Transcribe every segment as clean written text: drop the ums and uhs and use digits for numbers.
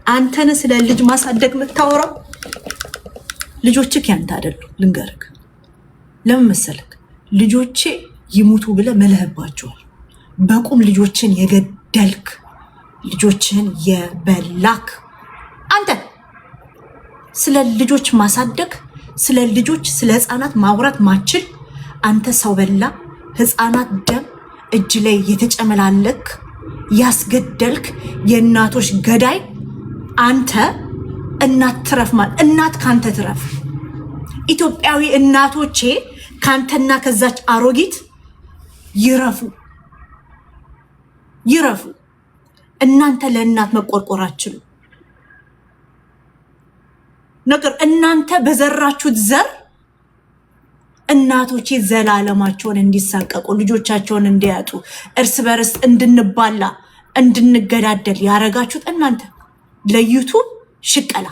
አንተነ ስለ ልጅ ማሳደግ የምታወራው ልጆችህ ያንተ አይደሉ። ልንገርክ ለምን መሰለክ? ልጆቼ ይሙቱ ብለ መለህባቸዋል። በቁም ልጆችን የገደልክ ልጆችን የበላክ አንተ ስለ ልጆች ማሳደግ ስለ ልጆች ስለ ህፃናት ማውራት ማችል አንተ ሰው በላ ህፃናት ደም እጅ ላይ የተጨመላለክ ያስገደልክ የእናቶች ገዳይ አንተ እናት ትረፍ ማለት እናት ካንተ ትረፍ። ኢትዮጵያዊ እናቶቼ ካንተና ከዛች አሮጊት ይረፉ ይረፉ። እናንተ ለእናት መቆርቆራችሁ ነገር እናንተ በዘራችሁት ዘር እናቶቼ ዘላለማቸውን እንዲሳቀቁ ልጆቻቸውን እንዲያጡ እርስ በርስ እንድንባላ እንድንገዳደል ያረጋችሁት እናንተ ለዩቱብ ሽቀላ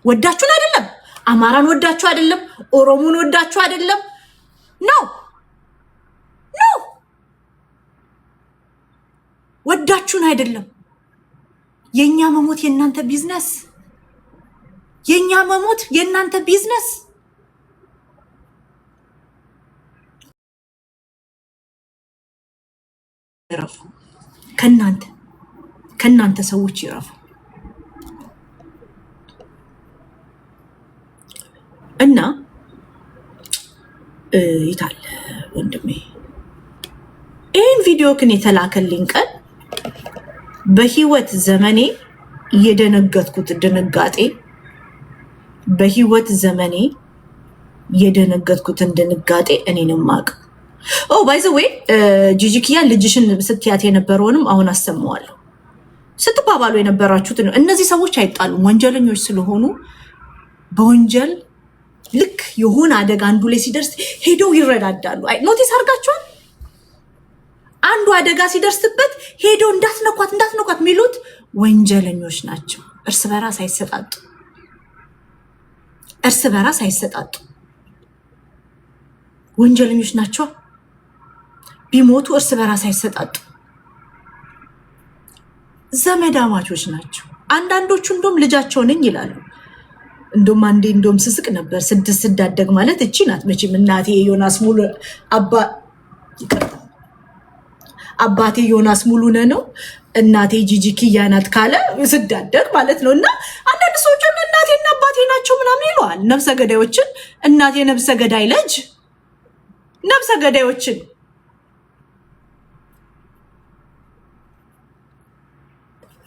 ወዳችሁን አይደለም። አማራን ወዳችሁ አይደለም። ኦሮሞን ወዳችሁ አይደለም። ነው ወዳችሁን አይደለም። የኛ መሞት የእናንተ ቢዝነስ፣ የኛ መሞት የእናንተ ቢዝነስ። ይረፉ ከናንተ ሰዎች ይረፉ። እና ይታለ ወንድሜ ይህን ቪዲዮ ግን የተላከልኝ ቀን በህይወት ዘመኔ የደነገጥኩት ድንጋጤ በህይወት ዘመኔ የደነገጥኩትን ድንጋጤ እኔንም ማቅ ባይ ዘ ዌይ ጂጂኪያ ልጅሽን ስትያት የነበረውንም አሁን አሰማዋለሁ። ስትባባሉ የነበራችሁት ነው። እነዚህ ሰዎች አይጣሉም፣ ወንጀለኞች ስለሆኑ በወንጀል ልክ የሆነ አደጋ አንዱ ላይ ሲደርስ ሄደው ይረዳዳሉ። ኖቲስ አድርጋችኋል? አንዱ አደጋ ሲደርስበት ሄደው እንዳትነኳት የሚሉት ወንጀለኞች ናቸው። እርስ በራስ አይሰጣጡ ወንጀለኞች ናቸው። ቢሞቱ እርስ በራስ አይሰጣጡ ዘመዳማቾች ናቸው። አንዳንዶቹ እንደውም ልጃቸው ነኝ ይላሉ። እንደውም አንዴ እንደውም ስስቅ ነበር። ስዳደግ ማለት እቺ ናት መቼም እናቴ ዮናስ ሙሉ አባቴ ዮናስ ሙሉነ ነው እናቴ ጂጂኪያ ናት ካለ ስዳደግ ማለት ነው። እና አንዳንድ ሰዎች እናቴና አባቴ ናቸው ምናምን ይለዋል። ነፍሰ ገዳዮችን እናቴ ነፍሰ ገዳይ ልጅ ነፍሰ ገዳዮችን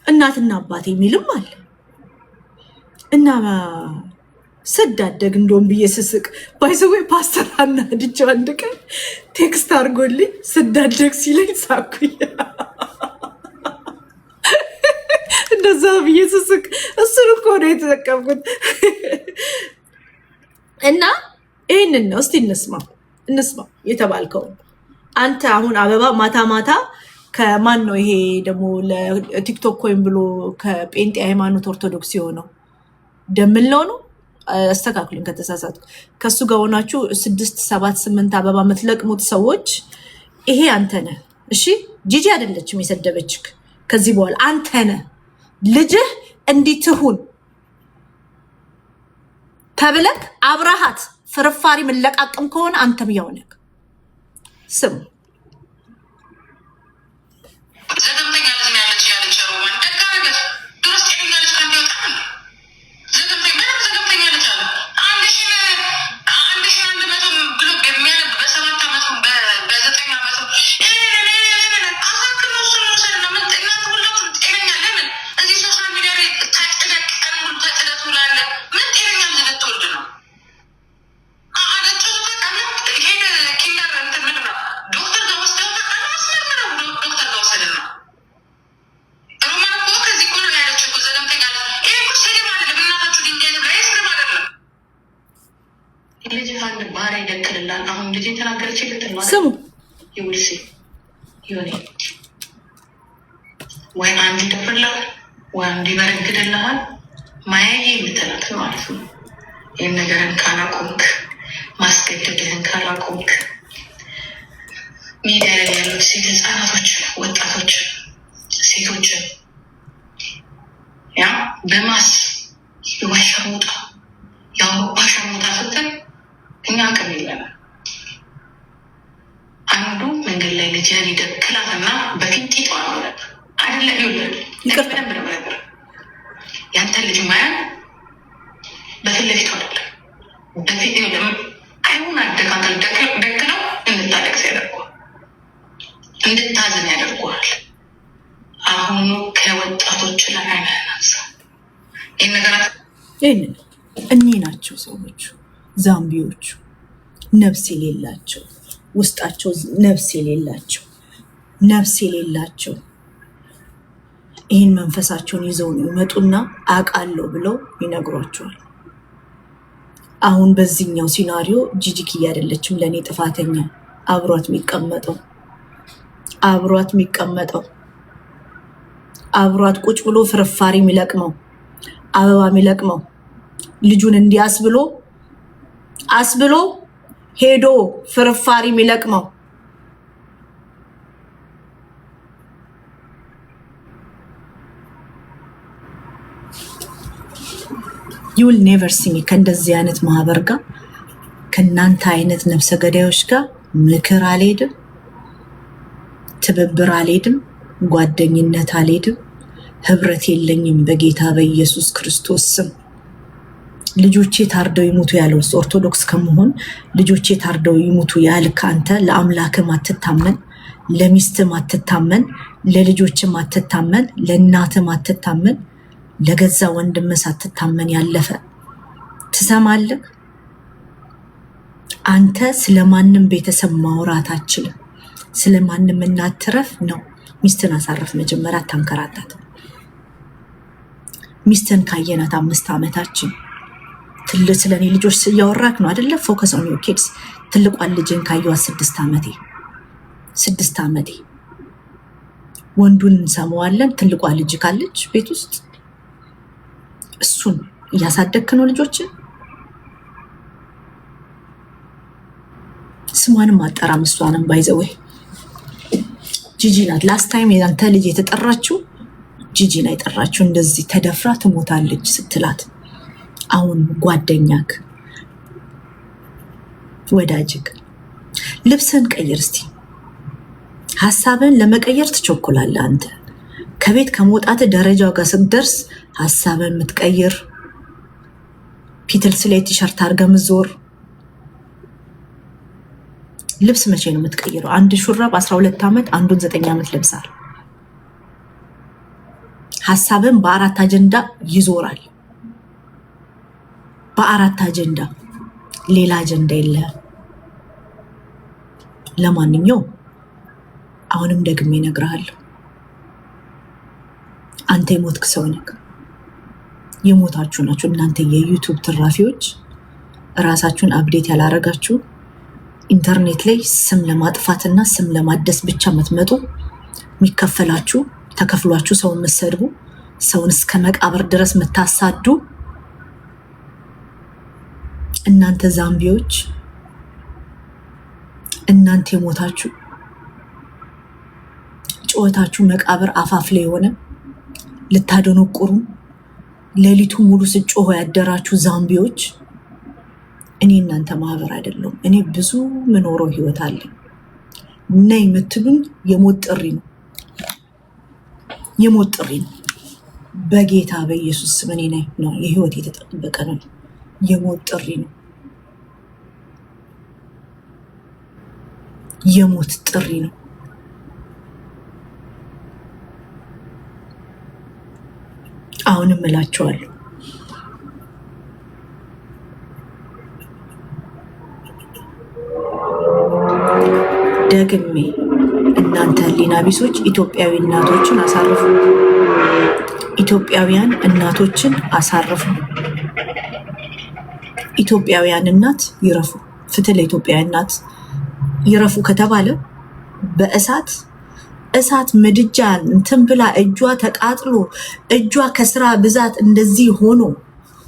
እናትና አባቴ የሚልም አለ። እና ስዳደግ እንደውም ብዬ ስስቅ ባይዘዌ ፓስተር አናድጄው አንድ ቀን ቴክስት አድርጎልኝ ስዳደግ ሲለኝ ሳኩኝ። እንደዛ ብዬ ስስቅ እሱን እኮ ነው የተጠቀምኩት። እና ይህንን ነው እስቲ እንስማ የተባልከው አንተ አሁን አበባ ማታ ከማን ነው ይሄ ደግሞ ለቲክቶክ ኮይም ብሎ ከጴንጤ ሃይማኖት ኦርቶዶክስ የሆነው ደምለው ነው። አስተካክሉኝ ከተሳሳትኩ። ከሱ ጋር ሆናችሁ 6 7 8 አበባ የምትለቅሙት ሰዎች ይሄ አንተ ነህ። እሺ ጂጂ አይደለችም የሰደበችክ። ከዚህ በኋላ አንተ ነህ ልጅህ እንዲትሁን ተብለክ አብራሃት ፍርፋሪ መለቃቀም ከሆነ አንተም ያው ነህ። ስም ስሙ ወይ አንድ ይደፍርልሃል ወይ አንድ ይበረግድልሃል። ማያዬ የምትላት ማለት ነው። ይህን ነገርን ካላቆምክ ማስገደድህን ካላቆምክ ሚዲያ ላይ ያሉት ሴት ህፃናቶች፣ ወጣቶች፣ ሴቶችን ያ በማስ የዋሸሙጣ የአውሮፓ ስትል እኛ አቅም የለንም። አንዱ መንገድ ላይ ልጅህን ይደክላትና በፊንጢጧ ነው ነበር አይደለም ይወለድ ይቀርበን ብለ ነበር። ያንተ ልጅ ማያ በፊት ለፊቱ አይደለም በፊት ይወለም አይሁን አደጋታል ደክለው እንድታለቅስ ያደርገዋል፣ እንድታዝን ያደርገዋል። አሁኑ ከወጣቶች ላይ አይናናሳ ይህን ነገራት ይህንን እኚህ ናቸው ሰዎቹ፣ ዛምቢዎቹ፣ ነፍስ የሌላቸው ውስጣቸው ነፍስ የሌላቸው ይህን መንፈሳቸውን ይዘው ነው ይመጡና አውቃለሁ ብለው ይነግሯቸዋል። አሁን በዚህኛው ሲናሪዮ ጂጂኪያ አይደለችም ለእኔ ጥፋተኛ፣ አብሯት የሚቀመጠው አብሯት ቁጭ ብሎ ፍርፋሪ የሚለቅመው አበባ የሚለቅመው ልጁን እንዲያስብሎ አስብሎ ሄዶ ፍርፋሪ የሚለቅመው you will never see me ከእንደዚህ አይነት ማህበር ጋር ከእናንተ አይነት ነፍሰ ገዳዮች ጋር ምክር አልሄድም፣ ትብብር አልሄድም፣ ጓደኝነት አልሄድም፣ ህብረት የለኝም። በጌታ በኢየሱስ ክርስቶስ ስም ልጆቼ ታርደው ይሙቱ ያለው ኦርቶዶክስ ከመሆን ልጆቼ ታርደው ይሙቱ ያልክ አንተ ለአምላክም አትታመን፣ ለሚስትም አትታመን፣ ለልጆችም አትታመን፣ ለእናትም አትታመን፣ ለገዛ ወንድምህ ሳትታመን ያለፈ ትሰማለህ። አንተ ስለማንም ቤተሰብ ማውራት አትችልም። ስለማንም እናትረፍ ነው። ሚስትን አሳረፍ መጀመሪያ ታንከራታት። ሚስትን ካየናት 5 ዓመታችን ትልቅ ስለኔ ልጆች እያወራክ ነው አይደለ? ፎከስ ኦን ዩር ኪድስ። ትልቋን ልጅን ካየኋት 6 ዓመቴ ወንዱን እንሰማዋለን። ትልቋ ልጅ ካለች ቤት ውስጥ እሱን እያሳደግክ ነው ልጆችን። ስሟንም አጠራም እሷንም ባይዘወይ ጂጂ ናት። ላስት ታይም ያንተ ልጅ የተጠራችው ጂጂን አይጠራችው። እንደዚህ ተደፍራ ትሞታለች ስትላት አሁን ጓደኛክ ወዳጅክ ልብስን ቀይር እስቲ። ሐሳብን ለመቀየር ትቸኩላለህ አንተ። ከቤት ከመውጣት ደረጃው ጋር ስትደርስ ሐሳብን የምትቀይር ፒትልስ ላይ ቲሸርት አድርገህ የምትዞር ልብስ መቼ ነው የምትቀይረው? አንድ ሹራብ 12 ዓመት አንዱን 9 ዓመት ለብሳል። ሐሳብን በ4 አጀንዳ ይዞራል። በ4 አጀንዳ፣ ሌላ አጀንዳ የለህም። ለማንኛውም አሁንም ደግሜ እነግርሃለሁ፣ አንተ የሞትክ ሰው ነህ። የሞታችሁ ናችሁ እናንተ የዩቲዩብ ትራፊዎች። ራሳችሁን አፕዴት ያላረጋችሁ ኢንተርኔት ላይ ስም ለማጥፋትና ስም ለማደስ ብቻ የምትመጡ የሚከፈላችሁ ተከፍሏችሁ ሰውን የምትሰድቡ ሰውን እስከ መቃብር ድረስ የምታሳዱ እናንተ ዛምቢዎች፣ እናንተ የሞታችሁ ጩኸታችሁ መቃብር አፋፍ ላይ የሆነ ልታደነቁሩ ሌሊቱ ሙሉ ስጮህ ያደራችሁ ዛምቢዎች፣ እኔ እናንተ ማህበር አይደለም። እኔ ብዙ ምኖረው ህይወት አለ። ነይ የምትሉኝ የሞት ጥሪ ነው፣ የሞት ጥሪ ነው። በጌታ በኢየሱስ ስም እኔ ነኝ ነው የህይወት የተጠበቀ ነው። የሞት ጥሪ ነው፣ የሞት ጥሪ ነው። አሁንም እላችኋለሁ ደግሜ እናንተ ህሊና ቢሶች ኢትዮጵያዊ እናቶችን አሳርፉ። ኢትዮጵያውያን እናቶችን አሳርፉ። ኢትዮጵያውያን እናት ይረፉ። ፍትህ ለኢትዮጵያውያን እናት ይረፉ ከተባለ በእሳት ምድጃ እንትን ብላ እጇ ተቃጥሎ እጇ ከስራ ብዛት እንደዚህ ሆኖ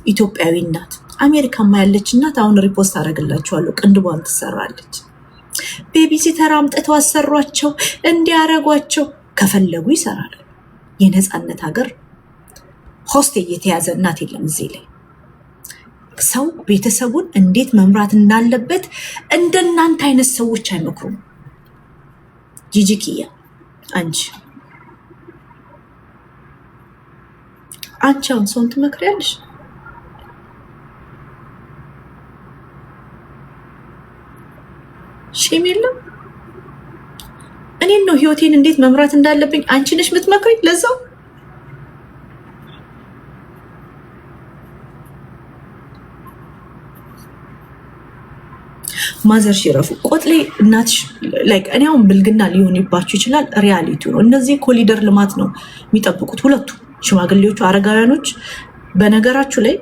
ኢትዮጵያዊ እናት አሜሪካማ ያለች እናት አሁን ሪፖስት አደርግላችኋለሁ። ቅንድቧን ትሰራለች። ቤቢሲተር አምጥተው አሰሯቸው እንዲያረጓቸው ከፈለጉ ይሰራሉ። የነፃነት ሀገር ሆስቴ የተያዘ እናት የለም እዚህ ላይ። ሰው ቤተሰቡን እንዴት መምራት እንዳለበት እንደናንተ አይነት ሰዎች አይመክሩም። ጂጂኪያ አንቺ አሁን ሰውን ትመክሪያለሽ? ሼም የለም። እኔን ነው ህይወቴን እንዴት መምራት እንዳለብኝ አንቺ ነሽ የምትመክሪኝ። ለዛው ማዘር ሽረፉ ቆጥሌ እናትሽ ላይክ እኔ አሁን ብልግና ሊሆንባችሁ ይችላል። ሪያሊቲው ነው። እነዚህ ኮሊደር ልማት ነው የሚጠብቁት ሁለቱ ሽማግሌዎቹ፣ አረጋውያኖች። በነገራችሁ ላይ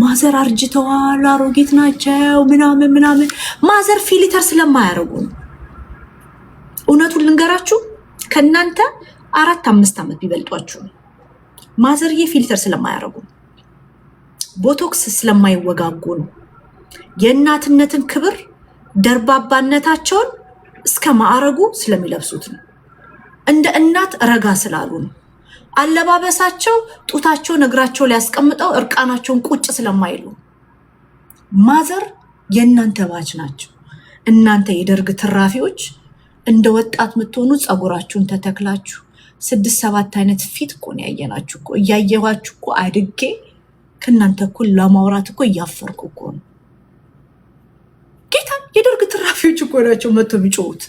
ማዘር አርጅተዋል፣ አሮጊት ናቸው ምናምን ምናምን። ማዘር ፊልተር ስለማያደርጉ ነው። እውነቱን ልንገራችሁ ከእናንተ 4-5 ዓመት ቢበልጧችሁ ነው። ማዘርዬ ፊልተር ስለማያደርጉ ቦቶክስ ስለማይወጋጉ ነው። የእናትነትን ክብር ደርባባነታቸውን እስከ ማዕረጉ ስለሚለብሱት ነው። እንደ እናት ረጋ ስላሉ ነው። አለባበሳቸው ጡታቸውን እግራቸው ላይ ያስቀምጠው እርቃናቸውን ቁጭ ስለማይሉ ማዘር የእናንተ ባች ናቸው። እናንተ የደርግ ትራፊዎች እንደ ወጣት የምትሆኑ ፀጉራችሁን ተተክላችሁ 6-7 አይነት ፊት እኮ ነው ያየናችሁ እኮ። እያየኋችሁ እኮ አድጌ ከእናንተ እኩል ለማውራት እኮ እያፈርኩ እኮ ነው። ጌታ የደርግ ትራፊዎች እኮ ናቸው መጥቶ የሚጮሁት።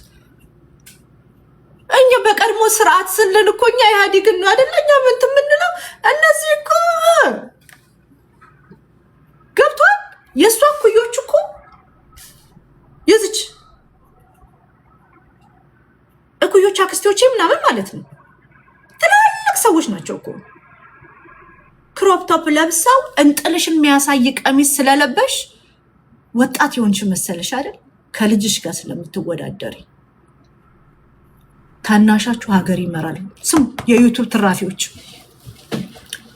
እኛ በቀድሞ ስርዓት ስንል እኮ እኛ ኢህአዴግን ነው አይደለ? እኛ ምንት የምንለው እነዚህ እኮ ገብቷል። የእሷ እኩዮች እኮ የዝች እኩዮች አክስቶቼ ምናምን ማለት ነው ትላልቅ ሰዎች ናቸው እኮ። ክሮፕ ቶፕ ለብሰው እንጥልሽ የሚያሳይ ቀሚስ ስለለበሽ ወጣት የሆንሽ መሰለሽ አይደል? ከልጅሽ ጋር ስለምትወዳደሪ ታናሻችሁ ሀገር ይመራል። ስሙ የዩቱብ ትራፊዎች፣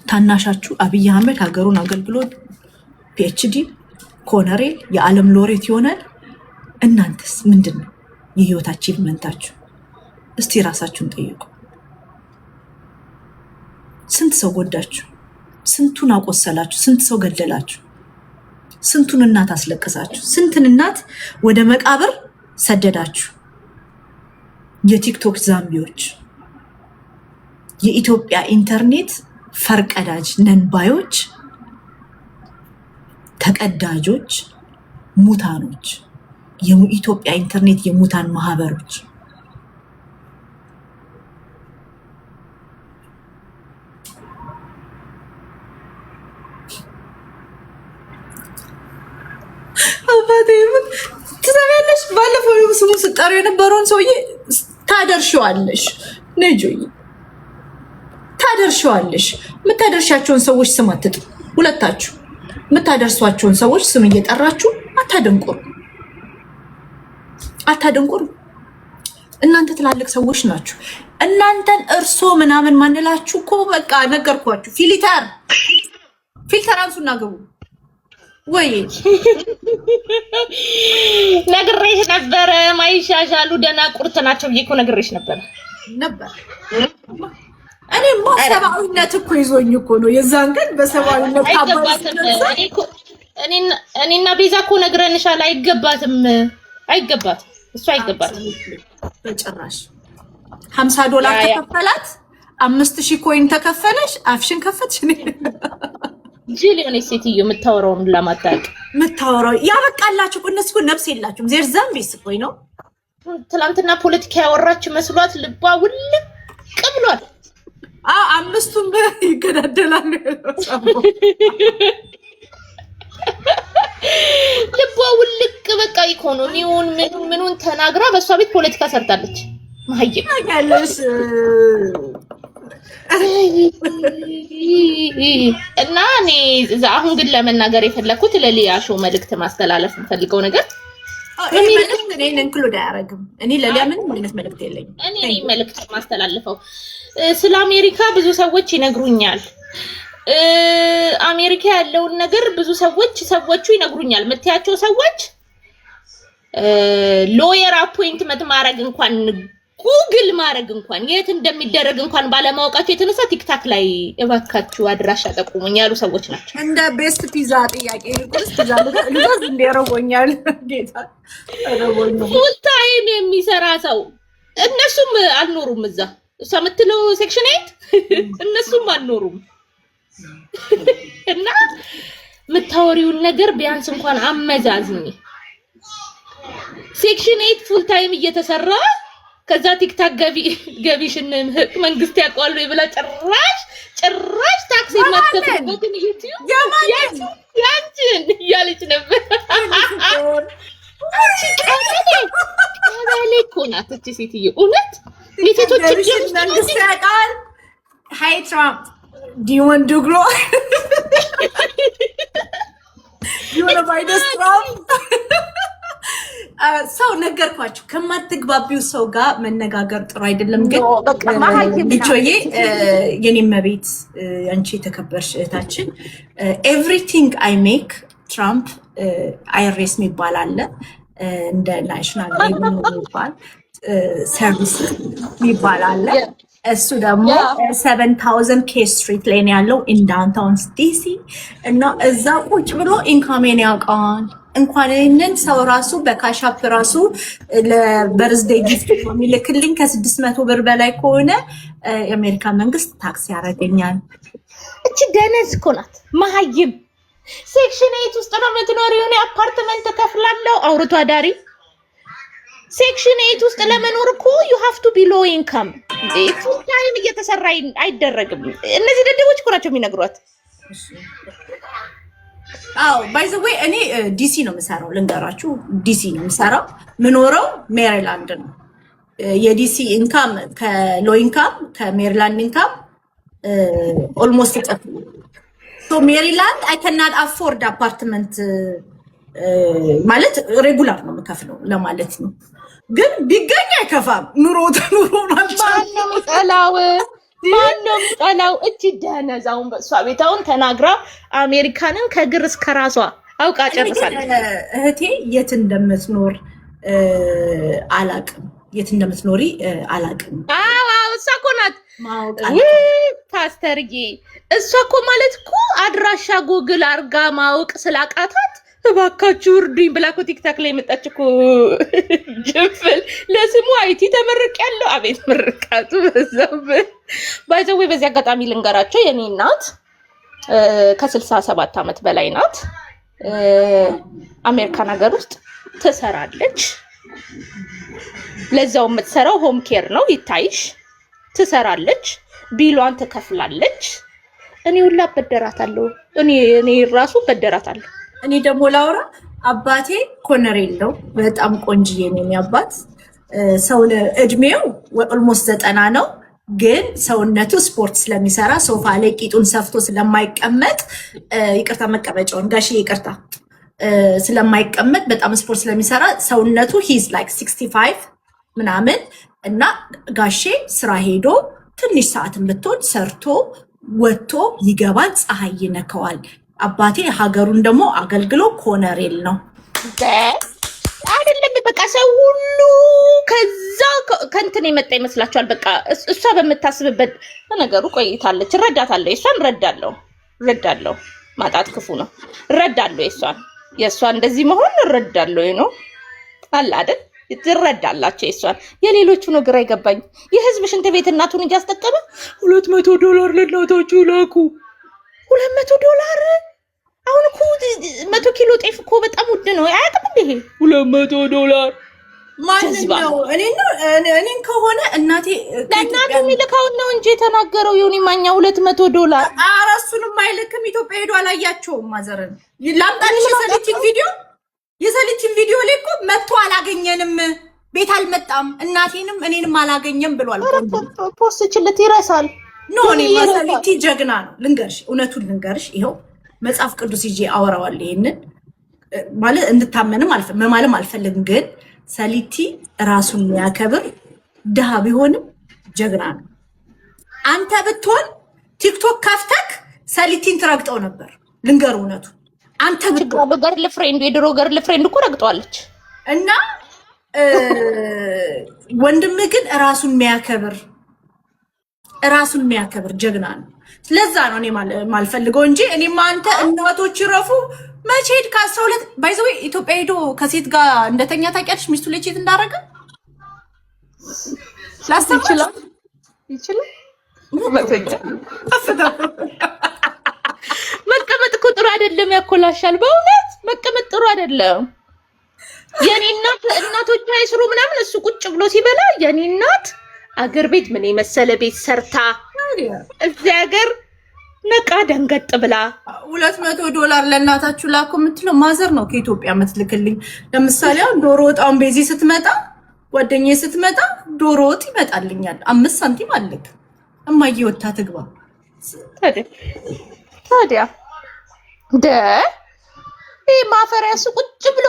ታናሻችሁ አብይ አህመድ ሀገሩን አገልግሎት ፒኤችዲ ኮነሬል የዓለም ሎሬት ይሆናል። እናንተስ ምንድን ነው የህይወት አቺቭመንታችሁ? እስቲ ራሳችሁን ጠይቁ። ስንት ሰው ጎዳችሁ? ስንቱን አቆሰላችሁ? ስንት ሰው ገደላችሁ? ስንቱን እናት አስለቀሳችሁ? ስንትን እናት ወደ መቃብር ሰደዳችሁ? የቲክቶክ ዛምቢዎች፣ የኢትዮጵያ ኢንተርኔት ፈርቀዳጅ ነንባዮች፣ ተቀዳጆች፣ ሙታኖች፣ የኢትዮጵያ ኢንተርኔት የሙታን ማህበሮች ትሰሚያለሽ? ባለፈው ስሙን ስጠሩ የነበረውን ሰውዬ ታደርሺዋለሽ። ነጆይ ታደርሺዋለሽ። የምታደርሻቸውን ሰዎች ስም አትጥሩ። ሁለታችሁ የምታደርሷቸውን ሰዎች ስም እየጠራችሁ አታደንቁሩ፣ አታደንቁሩ። እናንተ ትላልቅ ሰዎች ናችሁ። እናንተን እርሶ ምናምን ማንላችሁ እኮ በቃ ነገርኳችሁ። ፊልተር አንሱና ግቡ። ወይ ነግሬሽ ነበረ። ማይሻሻሉ ደናቁርት ናቸው ብዬ እኮ ነግሬሽ ነበረ። እኔ ሰብአዊነት እኮ ይዞኝ እኮ ነው የዛን ቀን በሰብአዊነት እኔና ቤዛ እኮ ነግረንሻል። አይገባትም። እሱ አይገባትም በጭራሽ። $50 ተከፈላት፣ 5000 ኮይን ተከፈለሽ፣ አፍሽን ከፈትሽ። ጅል የሆነች ሴትዮ የምታወራውን ለማታውቅ የምታወራው ያበቃላችሁ። እነሱ እኮ ነፍስ የላችሁም። ዜር ዘምቢስ ቆይ ነው። ትናንትና ፖለቲካ ያወራች መስሏት ልቧ ውልቅ ብሏል። አምስቱም ይገዳደላሉ። ልቧ ውልቅ በቃ ኢኮኖሚውን ምኑን ተናግራ በእሷ ቤት ፖለቲካ ሰርታለች። ማየት ያለሽ እና እኔ አሁን ግን ለመናገር የፈለኩት ለሊያሾ መልእክት ማስተላለፍ የምፈልገው ነገር እኔን ኢንክሉድ አያደርግም። እኔ ለሊያ ምንም አይነት መልእክት የለኝም። እኔ መልእክት ማስተላለፈው ስለ አሜሪካ ብዙ ሰዎች ይነግሩኛል። አሜሪካ ያለውን ነገር ብዙ ሰዎቹ ይነግሩኛል። የምትያቸው ሰዎች ሎየር አፖይንትመንት ማድረግ እንኳን ጉግል ማድረግ እንኳን የት እንደሚደረግ እንኳን ባለማወቃቸው የተነሳ ቲክታክ ላይ እባካችሁ አድራሻ ጠቁሙኝ ያሉ ሰዎች ናቸው። እንደ ቤስት ፒዛ ጥያቄ ልቆስ ፒዛ ልጋዝ እንደረቦኛል ጌታ ረቦኛል። ፉል ታይም የሚሰራ ሰው እነሱም አልኖሩም እዛ እሷ የምትለው ሴክሽን 8 እነሱም አልኖሩም። እና የምታወሪውን ነገር ቢያንስ እንኳን አመዛዝኝ። ሴክሽን 8 ፉል ታይም እየተሰራ ከዛ ቲክታክ ገቢሽን መንግስት ያውቀዋል ብላ ጭራሽ ታክሲ ማከፍልበትን ዩቲዩብ ያንቺን እያለች ነበር። ቀበሌ እኮ ናት እቺ ሴትዮ። እውነት የሴቶች መንግስት ያውቀዋል። ሃይ ትራምፕ do you want to grow? you want to buy this Trump? ሰው ነገርኳችሁ ከማትግባቢው ሰው ጋር መነጋገር ጥሩ አይደለም። ግን ልጆዬ የኔ መቤት አንቺ የተከበርሽ እህታችን ኤቭሪቲንግ አይ ሜክ ትራምፕ አይሬስ የሚባል አለ እንደ ናሽናል ሬቨኒው የሚባል ሰርቪስ የሚባል አለ። እሱ ደግሞ 7000 ኬ ስትሪት ላይ ያለው ኢን ዳውንታውን ዲሲ እና እዛ ቁጭ ብሎ ኢንካሜን ያውቀዋል። እንኳን ይሄንን ሰው ራሱ በካሻፕ ራሱ ለበርዝዴይ ጊፍት የሚልክልኝ ከ600 ብር በላይ ከሆነ የአሜሪካ መንግስት ታክስ ያደርገኛል። እቺ ደነዝ እኮ ናት መሀይም። ሴክሽን 8 ውስጥ ነው የምትኖሪው። የሆነ አፓርትመንት ከፍላለሁ አውርቶ አዳሪ። ሴክሽን 8 ውስጥ ለመኖር እኮ you have to be low income። ፉል ታይም እየተሰራ አይደረግም። እነዚህ ደደቦች እኮ ናቸው የሚነግሯት። አዎ ባይ ዘ ዌይ እኔ ዲሲ ነው የምሰራው። ልንገራችሁ ዲሲ ነው የምሰራው። ምኖረው ሜሪላንድ ነው። የዲሲ ኢንካም ከሎ ኢንካም ከሜሪላንድ ኢንካም ኦልሞስት እጥፍ ነው። ሶ ሜሪላንድ አይ ካናት አፎርድ አፓርትመንት ማለት ሬጉላር ነው የምከፍለው ለማለት ነው። ግን ቢገኝ አይከፋም። ኑሮ ማለት ማነው ጠላው? እቺ ደነዛውን በሷ ቤታውን ተናግራ አሜሪካንን ከግር እስከ ራሷ አውቃ ጨርሳለች። እህቴ የት እንደምትኖር አላቅም። የት እንደምትኖሪ አላቅም። አዎ እሷ እኮ ናት ፓስተርዬ። እሷ እኮ ማለት እኮ አድራሻ ጉግል አርጋ ማወቅ ስላቃታት እባካችሁ እርዱኝ ብላ እኮ ቲክታክ ላይ መጣች እኮ። ጅፍል ለስሙ አይቲ ተመርቄያለሁ። አቤት ምርቃቱ በዛው ባይዘው። በዚህ አጋጣሚ ልንገራቸው የኔ እናት ከ67 ዓመት በላይ ናት። አሜሪካን ሀገር ውስጥ ትሰራለች። ለዛው የምትሰራው ሆም ኬር ነው ይታይሽ። ትሰራለች፣ ቢሏን ትከፍላለች። እኔ ሁላ በደራታለሁ። እኔ ራሱ በደራታለሁ። እኔ ደግሞ ላውራ አባቴ ኮነሬል ነው። በጣም ቆንጅዬ ነው የሚያባት ሰው። እድሜው ኦልሞስት 90 ነው። ግን ሰውነቱ ስፖርት ስለሚሰራ ሶፋ ላይ ቂጡን ሰፍቶ ስለማይቀመጥ ይቅርታ መቀመጫውን ጋሽ ይቅርታ ስለማይቀመጥ በጣም ስፖርት ስለሚሰራ ሰውነቱ ሂዝ ላይክ 65 ምናምን እና ጋሼ ስራ ሄዶ ትንሽ ሰዓትን ብትሆን ሰርቶ ወጥቶ ይገባል። ፀሐይ ይነከዋል። አባቴ ሀገሩን ደግሞ አገልግሎ ኮነሬል ነው አይደለም። በቃ ሰው ሁሉ ከዛ ከእንትን የመጣ ይመስላችኋል። በቃ እሷ በምታስብበት ነገሩ ቆይታለች። እረዳታለሁ። የእሷን እረዳለሁ። ማጣት ክፉ ነው። እረዳለሁ። የእሷን እንደዚህ መሆን እረዳለሁ ነው አለ አይደል? ትረዳላችሁ የእሷን። የሌሎቹ ነው ግራ ይገባኝ። የህዝብ ሽንት ቤት እናቱን እንጂ አስጠቀመ። $200 ለእናታችሁ ላኩ። $200 አሁን እኮ 100 ኪሎ ጤፍ እኮ በጣም ውድ ነው። አያውቅም እንዴ? $200 ማንኛው እኔን ከሆነ እናቴ ለእናቱ የሚልካውን ነው እንጂ የተናገረው የሆነ ማኛ $200። ኧረ እሱንም አይልክም። ኢትዮጵያ ሄዶ አላያቸውም። ማዘርን ላምጣልሽ የሰሊችን ቪዲዮ ላይ እኮ መጥቶ አላገኘንም፣ ቤት አልመጣም፣ እናቴንም እኔንም አላገኘም ብሏል። ፖስት ችለት ይረሳል። ኖ እኔ ሰሊቲ ጀግና ነው። ልንገርሽ፣ እውነቱን ልንገርሽ፣ ይኸው መጽሐፍ ቅዱስ ይዤ አወራዋለሁ። ይሄንን ማለት እንድታመንም መማለም አልፈልግም፣ ግን ሰሊቲ ራሱን የሚያከብር ድሃ ቢሆንም ጀግና ነው። አንተ ብትሆን ቲክቶክ ከፍተክ ሰሊቲን ትረግጠው ነበር። ልንገር እውነቱ አንተ ብትሆን ገርል ፍሬንድ የድሮ ገርል ፍሬንድ እኮ ረግጠዋለች። እና ወንድም ግን ራሱን የሚያከብር ጀግና ነው። ስለዛ ነው እኔ ማልፈልገው እንጂ እኔማ አንተ እናቶች ይረፉ መቼ ሄድ ከ12 ባይዘው ኢትዮጵያ ሄዶ ከሴት ጋር እንደተኛ ታውቂያለሽ? ሚስቱ ላይ ቼት እንዳደረገ ይችላል መቀመጥ እኮ ጥሩ አይደለም፣ ያኮላሻል። በእውነት መቀመጥ ጥሩ አይደለም። የኔ እናቶች አይስሩ ምናምን እሱ ቁጭ ብሎ ሲበላ የኔ እናት አገር ቤት ምን የመሰለ ቤት ሰርታ እዚህ ሀገር ነቃ ደንገጥ ብላ $200 ለእናታችሁ ላኩ የምትለው ማዘር ነው ከኢትዮጵያ የምትልክልኝ። ለምሳሌ አሁን ዶሮ ወጣውን ቤዚ ስትመጣ ጓደኛዬ ስትመጣ ዶሮ ወጥ ይመጣልኛል። 5 ሳንቲም አለክ እማዬ ወታ ትግባ። ታዲያ ማፈሪያ እሱ ቁጭ ብሎ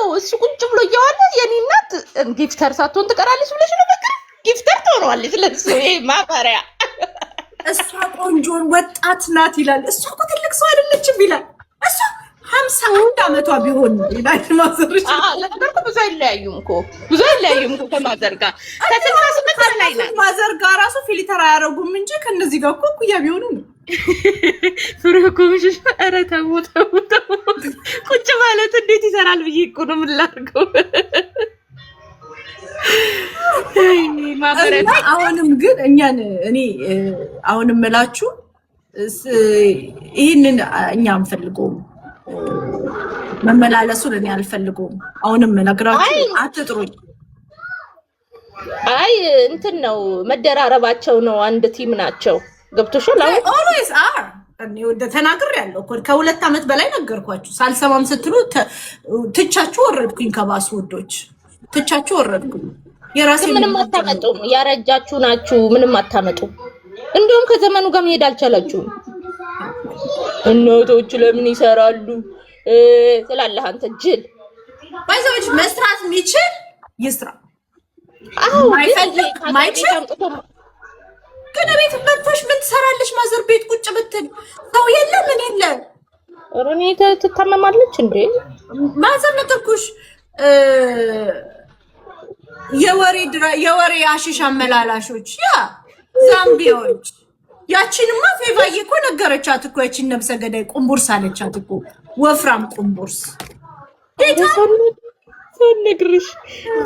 እያዋለ የኔ እናት ጊፍተር ሳትሆን ትቀራለች ብለሽ ነው? በቃ ጊፍተር ትሆነዋለች ለሱ። ይሄ ማፈሪያ እሷ ቆንጆን ወጣት ናት ይላል። እሷ እኮ ትልቅ ሰው አይደለችም ይላል። እሷ 51 ዓመቷ ቢሆን ይላል ማዘር። ለነገር እኮ ብዙ አይለያዩም እኮ ከማዘር ጋር ከ68 ላይ ናት። ማዘር ጋር ራሱ ፊልተር አያረጉም እንጂ ከነዚህ ጋር እኮ እኩያ ቢሆኑ ነው። ፍሬኮምሽ ኧረ ተው ቁጭ ማለት እንዴት ይሰራል ብዬ እኮ ነው የምላርገው። አሁንም ግን እኔ አሁንም እላችሁ ይህንን እኛ አንፈልገውም፣ መመላለሱን እኔ አልፈልገውም። አሁንም ነግራችሁ አትጥሩኝ። አይ እንትን ነው መደራረባቸው ነው። አንድ ቲም ናቸው። ገብቶሻል? ኦልዌይስ አር እኔ ተናግሬያለሁ እኮ ከ2 ዓመት በላይ ነገርኳችሁ። ሳልሰማም ስትሉ ትቻችሁ ወረድኩኝ። ከባሱ ወዶች ትቻችሁ ወረድኩኝ። የራሴ ምንም አታመጡም። ያረጃችሁ ናችሁ። ምንም አታመጡም። እንደውም ከዘመኑ ጋር መሄድ አልቻላችሁም። እናቶች ለምን ይሰራሉ ስላለህ አንተ ጅል ባይዘዎች መስራት የሚችል ይስራ። አዎ ማይችል ግን ቤት መጥቶሽ ምን ትሰራለሽ? ማዘር ቤት ቁጭ ብትል ሰው የለ ምን የለ። ኦሮኒ ትታመማለች እንዴ? ማዘር ነጥኩሽ የወሬ አሽሽ አመላላሾች ዛምቢዎች። ያቺንማ ፌቫዬ እኮ ነገረቻት እኮ ያቺን ነብሰ ገዳይ ቁምቡርስ አለቻት እኮ ወፍራም ቁምቡርስ። ነግርሽ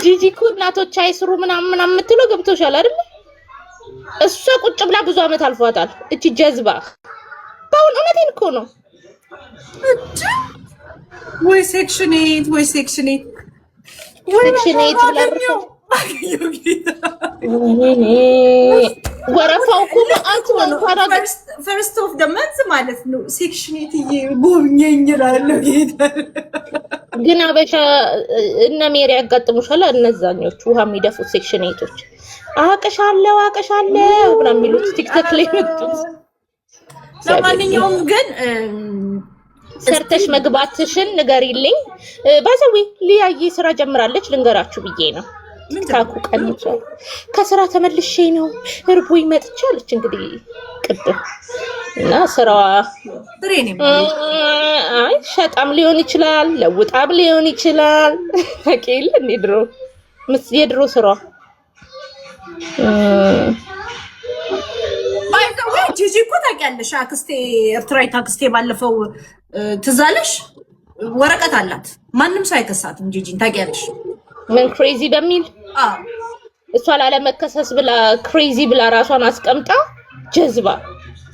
ጂጂ እኮ እናቶች አይስሩ ምናምን የምትለው ገብቶሻል አይደል? እሷ ቁጭ ብላ ብዙ አመት አልፏታል። እቺ ጀዝባ ባውን እውነቴን እኮ ነው። ወይ ሴክሽን 8 ወረፋው እኮ ማአት ነው። ፈርስት ኦፍ ደ መንዝ ማለት ነው። ሴክሽን 8 ጎብኘኝ እላለሁ። ግን አበሻ እነ ሜሪ ያጋጥሙሻል። እነዛኞቹ ውሃ የሚደፉት ሴክሽን 8ቶች አቀሻለው ምናምን የሚሉት ቲክቶክ ላይ መጡት። ለማንኛውም ግን ሰርተሽ መግባትሽን ንገሪልኝ። ባዘዊ ሊያዬ ስራ ጀምራለች ልንገራችሁ ብዬ ነው። ቲክታኩ ቀንቻ ከስራ ተመልሼ ነው እርቦኝ መጥቻለች። እንግዲህ ቅድም እና ስራዋ አይ ሸጣም ሊሆን ይችላል፣ ለውጣም ሊሆን ይችላል። አቄል የድሮ ስራዋ ጂጂ እኮ ታውቂያለሽ፣ አክስቴ ኤርትራዊት አክስቴ ባለፈው ትዝ አለሽ? ወረቀት አላት ማንም ሰው አይከሳትም። ጂጂን ታውቂያለሽ? ምን ክሬዚ በሚል እሷ ላለመከሰስ ብላ ክሬዚ ብላ ራሷን አስቀምጣ ጀዝባ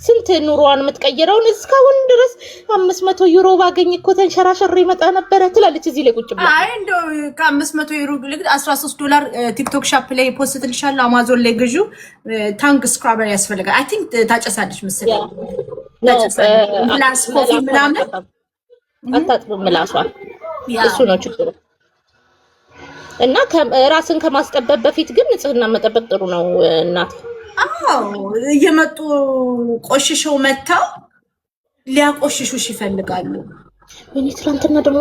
ስንት ኑሮዋን የምትቀይረውን እስካሁን ድረስ 500 ዩሮ ባገኝ እኮ ተንሸራሸሬ ይመጣ ነበረ ትላለች። እዚህ ላይ ቁጭ ብላ አይ እንደው ከ500 ዩሮ ብለህ $13 ቲክቶክ ሻፕ ላይ ፖስት ትልሻለህ። አማዞን ላይ ግዢው ታንግ ስክራበር ያስፈልጋል። አይ ቲንክ ታጨሳለች መሰለኝ። ፕላስ ኮፊ ምናምን አታጥብም ምላሷን። እሱ ነው ችግሩ። እና ራስን ከማስጠበቅ በፊት ግን ንጽህና መጠበቅ ጥሩ ነው እናት። እየመጡ ቆሽሸው መታው ሊያቆሽሹሽ ይፈልጋሉ። እኔ ትናንትና ደግሞ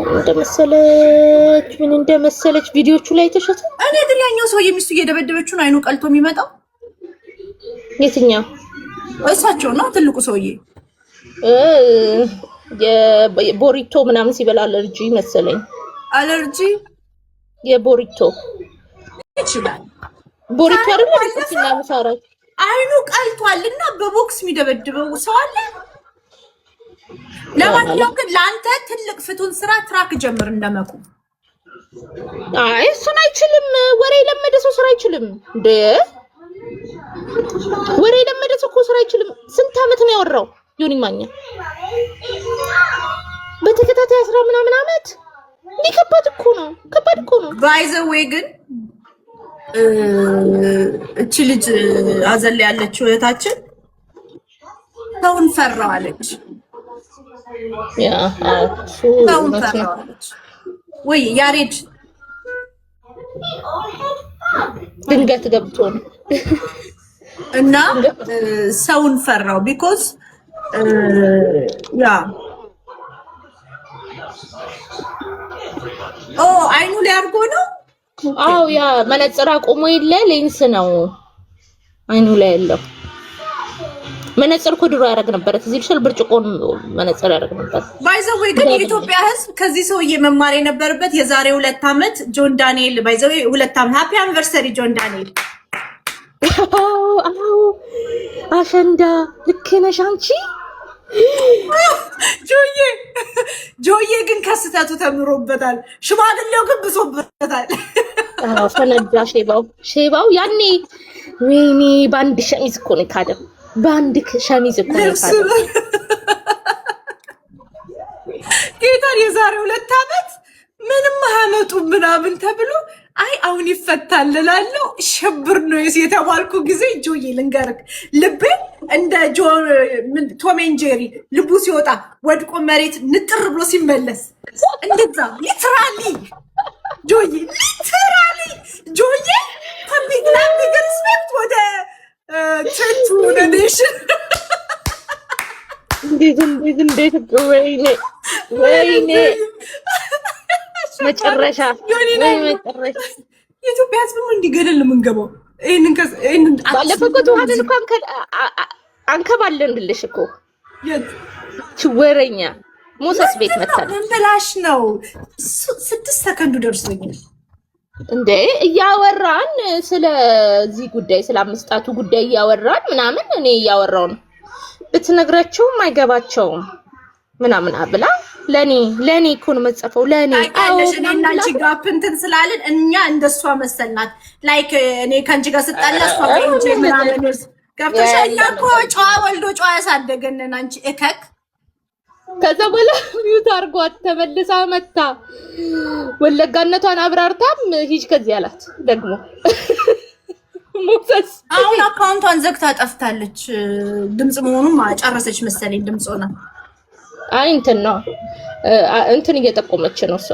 እንደመሰለች ቪዲዮቹ ላይ ተሸተ። እኔ ግን ያኛው ሰው የሚስቱ እየደበደበችውን አይኑ ቀልቶ የሚመጣው የትኛው? እሳቸው ነው ትልቁ ሰውዬ። የቦሪቶ ምናምን ሲበላ አለርጂ መሰለኝ። አለርጂ የቦሪቶ ይችላል። ቦሪቱ አይደለም ሲናምሳራች አይኑ ቀልቷልና በቦክስ የሚደበድበው ሰው አለ። ለማንኛውም ግን ለአንተ ትልቅ ፍቱን ስራ ትራክ ጀምር እንደመኩ። አይ እሱን አይችልም። ወሬ ለመደ ሰው ስራ አይችልም እንዴ? ወሬ ለመደ ሰው እኮ ስራ አይችልም። ስንት አመት ነው ያወራው ዮኒ ማኛ? በተከታታይ 10 ምናምን አመት። ከባድ እኮ ነው፣ ከባድ እኮ ነው። ባይ ዘ ዌይ ግን እቺ ልጅ አዘል ያለችው እህታችን ሰውን ፈራዋለች። ያ ሰውን ፈራዋለች ወይ ያሬድ ድንገት ገብቶ ነው እና ሰውን ፈራው ቢኮዝ ያ አይኑ ላይ አድርጎ ነው። አው ያ መነጽር አቆሞ የለ ሌንስ ነው አይኑ ላይ ያለው። መነጽር እኮ ድሮ ያደርግ ነበር። እዚህ ልሽል ብርጭቆን መነጽር ያደርግ ነበር። ባይዘው ግን የኢትዮጵያ ሕዝብ ከዚህ ሰውዬ መማር የነበረበት የዛሬ 2 አመት ጆን ዳንኤል ባይዘው 2 አመት ሃፒ አኒቨርሰሪ ጆን ዳንኤል። አዎ አሸንዳ ልክ ነሽ አንቺ። ጆዬ ግን ከስተቱ ተምሮበታል። ሽማግሌው ግን ብሶበታል። ፈነዳ ሼባው ያኔ ወይኔ ባንድ ሸሚዝ እኮ ነው ካደም ባንድ ሸሚዝ እኮ ነው ካደም ጌታን የዛሬ 2 አመት ምንም አያመጡ ምናምን ተብሎ አይ አሁን ይፈታል እላለሁ። ሽብር ነው የተባልኩ ጊዜ ጆዬ ልንገርክ ልቤ እንደ ቶም ኤንድ ጄሪ ልቡ ሲወጣ ወድቆ መሬት ንጥር ብሎ ሲመለስ እንደዛ ሊትራሊ ጆዬ ፐብሊክ ሪስፔክት ወደ ቸርቹ ኔሽን እንዴት ወይኔ መጨረሻ የኢትዮጵያ ሕዝብ ነው እንዲገደል የምንገባው። ይሄንን ባለፈው እኮ ተዋህደን እኮ አንከባለንልሽ እኮ ወሬኛ ሞሰስ ቤት መጣል ብላሽ ነው። 6 ሰከንዱ ደርሶኛል እንዴ እያወራን ስለዚህ ጉዳይ ስለ አምስጣቱ ጉዳይ እያወራን ምናምን እኔ እያወራው ነው ብትነግራቸውም አይገባቸውም ምናምን አብላ ለኔ እኮ ነው መጽፈው ለኔ አይለሽ እኔና አንቺ ጋር እንትን ስላልን እኛ እንደሷ መሰልናት። ላይክ እኔ ካንቺ ጋር ስጣላ እሷ እንጂ ምናምን ገብተሻል እኮ ጨዋ ወልዶ ጨዋ ያሳደገንን አንቺ እከክ። ከዛ በኋላ ሚውት አርጓት ተመልሳ መታ ወለጋነቷን አብራርታም ሂጅ ከዚህ አላት። ደግሞ ሞሰስ አሁን አካውንቷን ዘግታ ጠፍታለች። ድምጽ መሆኑን ጨረሰች መሰለኝ። ድምጽ ሆነ አይ እንትን ነው እንትን እየጠቆመች ነው እሷ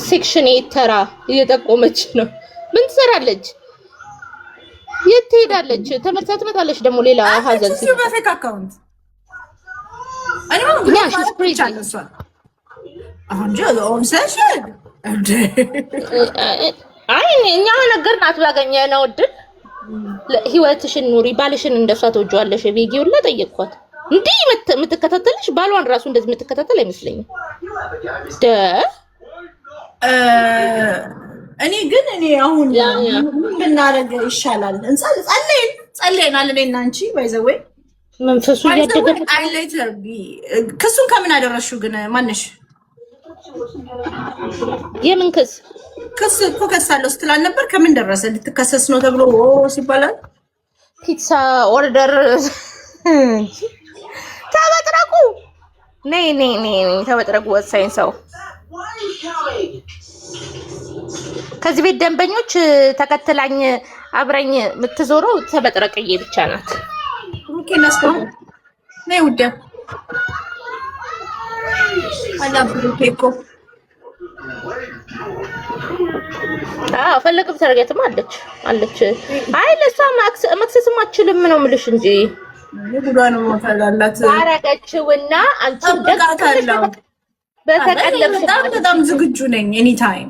ሴክሽን ተራ እየጠቆመች ነው። ምን ትሰራለች? የት ትሄዳለች? ተመልሳ ትመጣለች። ደግሞ ሌላ ሀዘን ሲሉ በፌክ አካውንት አይ እኛ ነገርናት ባገኘነው እድል ህይወትሽን ኑሪ፣ ባልሽን እንደሷ ተወጇለሽ ቪዲዮላ ጠየቅኳት። እንዴ የምትከታተልሽ ባሏን ራሱ እንደዚህ የምትከታተል አይመስለኝም። እኔ አሁን ብናረግ ይሻላል። ጸለይናል እኔና አንቺ ባይዘወይ መንፈሱ ያደገ ክሱን ከምን አደረሽው ግን ማነሽ? የምን ክስ እኮ ከሳለው ስትላል ነበር። ከምን ደረሰ? ልትከሰስ ነው ተብሎ ሲባላል ፒትሳ ኦርደር ተበጥረቁ ነይ ተበጥረቁ። ወሳኝ ሰው ከዚህ ቤት ደንበኞች ተከትላኝ አብረኝ የምትዞረው ተበጥረቅዬ ብቻ ናት። ኦኬ ናስከው ነይ ውዴ አላብሩኬኮ ፈለግም ተረጋግተም አለች። አይ ለሷ መክሰስም አትችልም ነው የምልሽ እንጂ ጉዳኑ ማፈላላት አረጋችውና አንቺ ደጋታለው በጣም ዝግጁ ነኝ። ኤኒ ታይም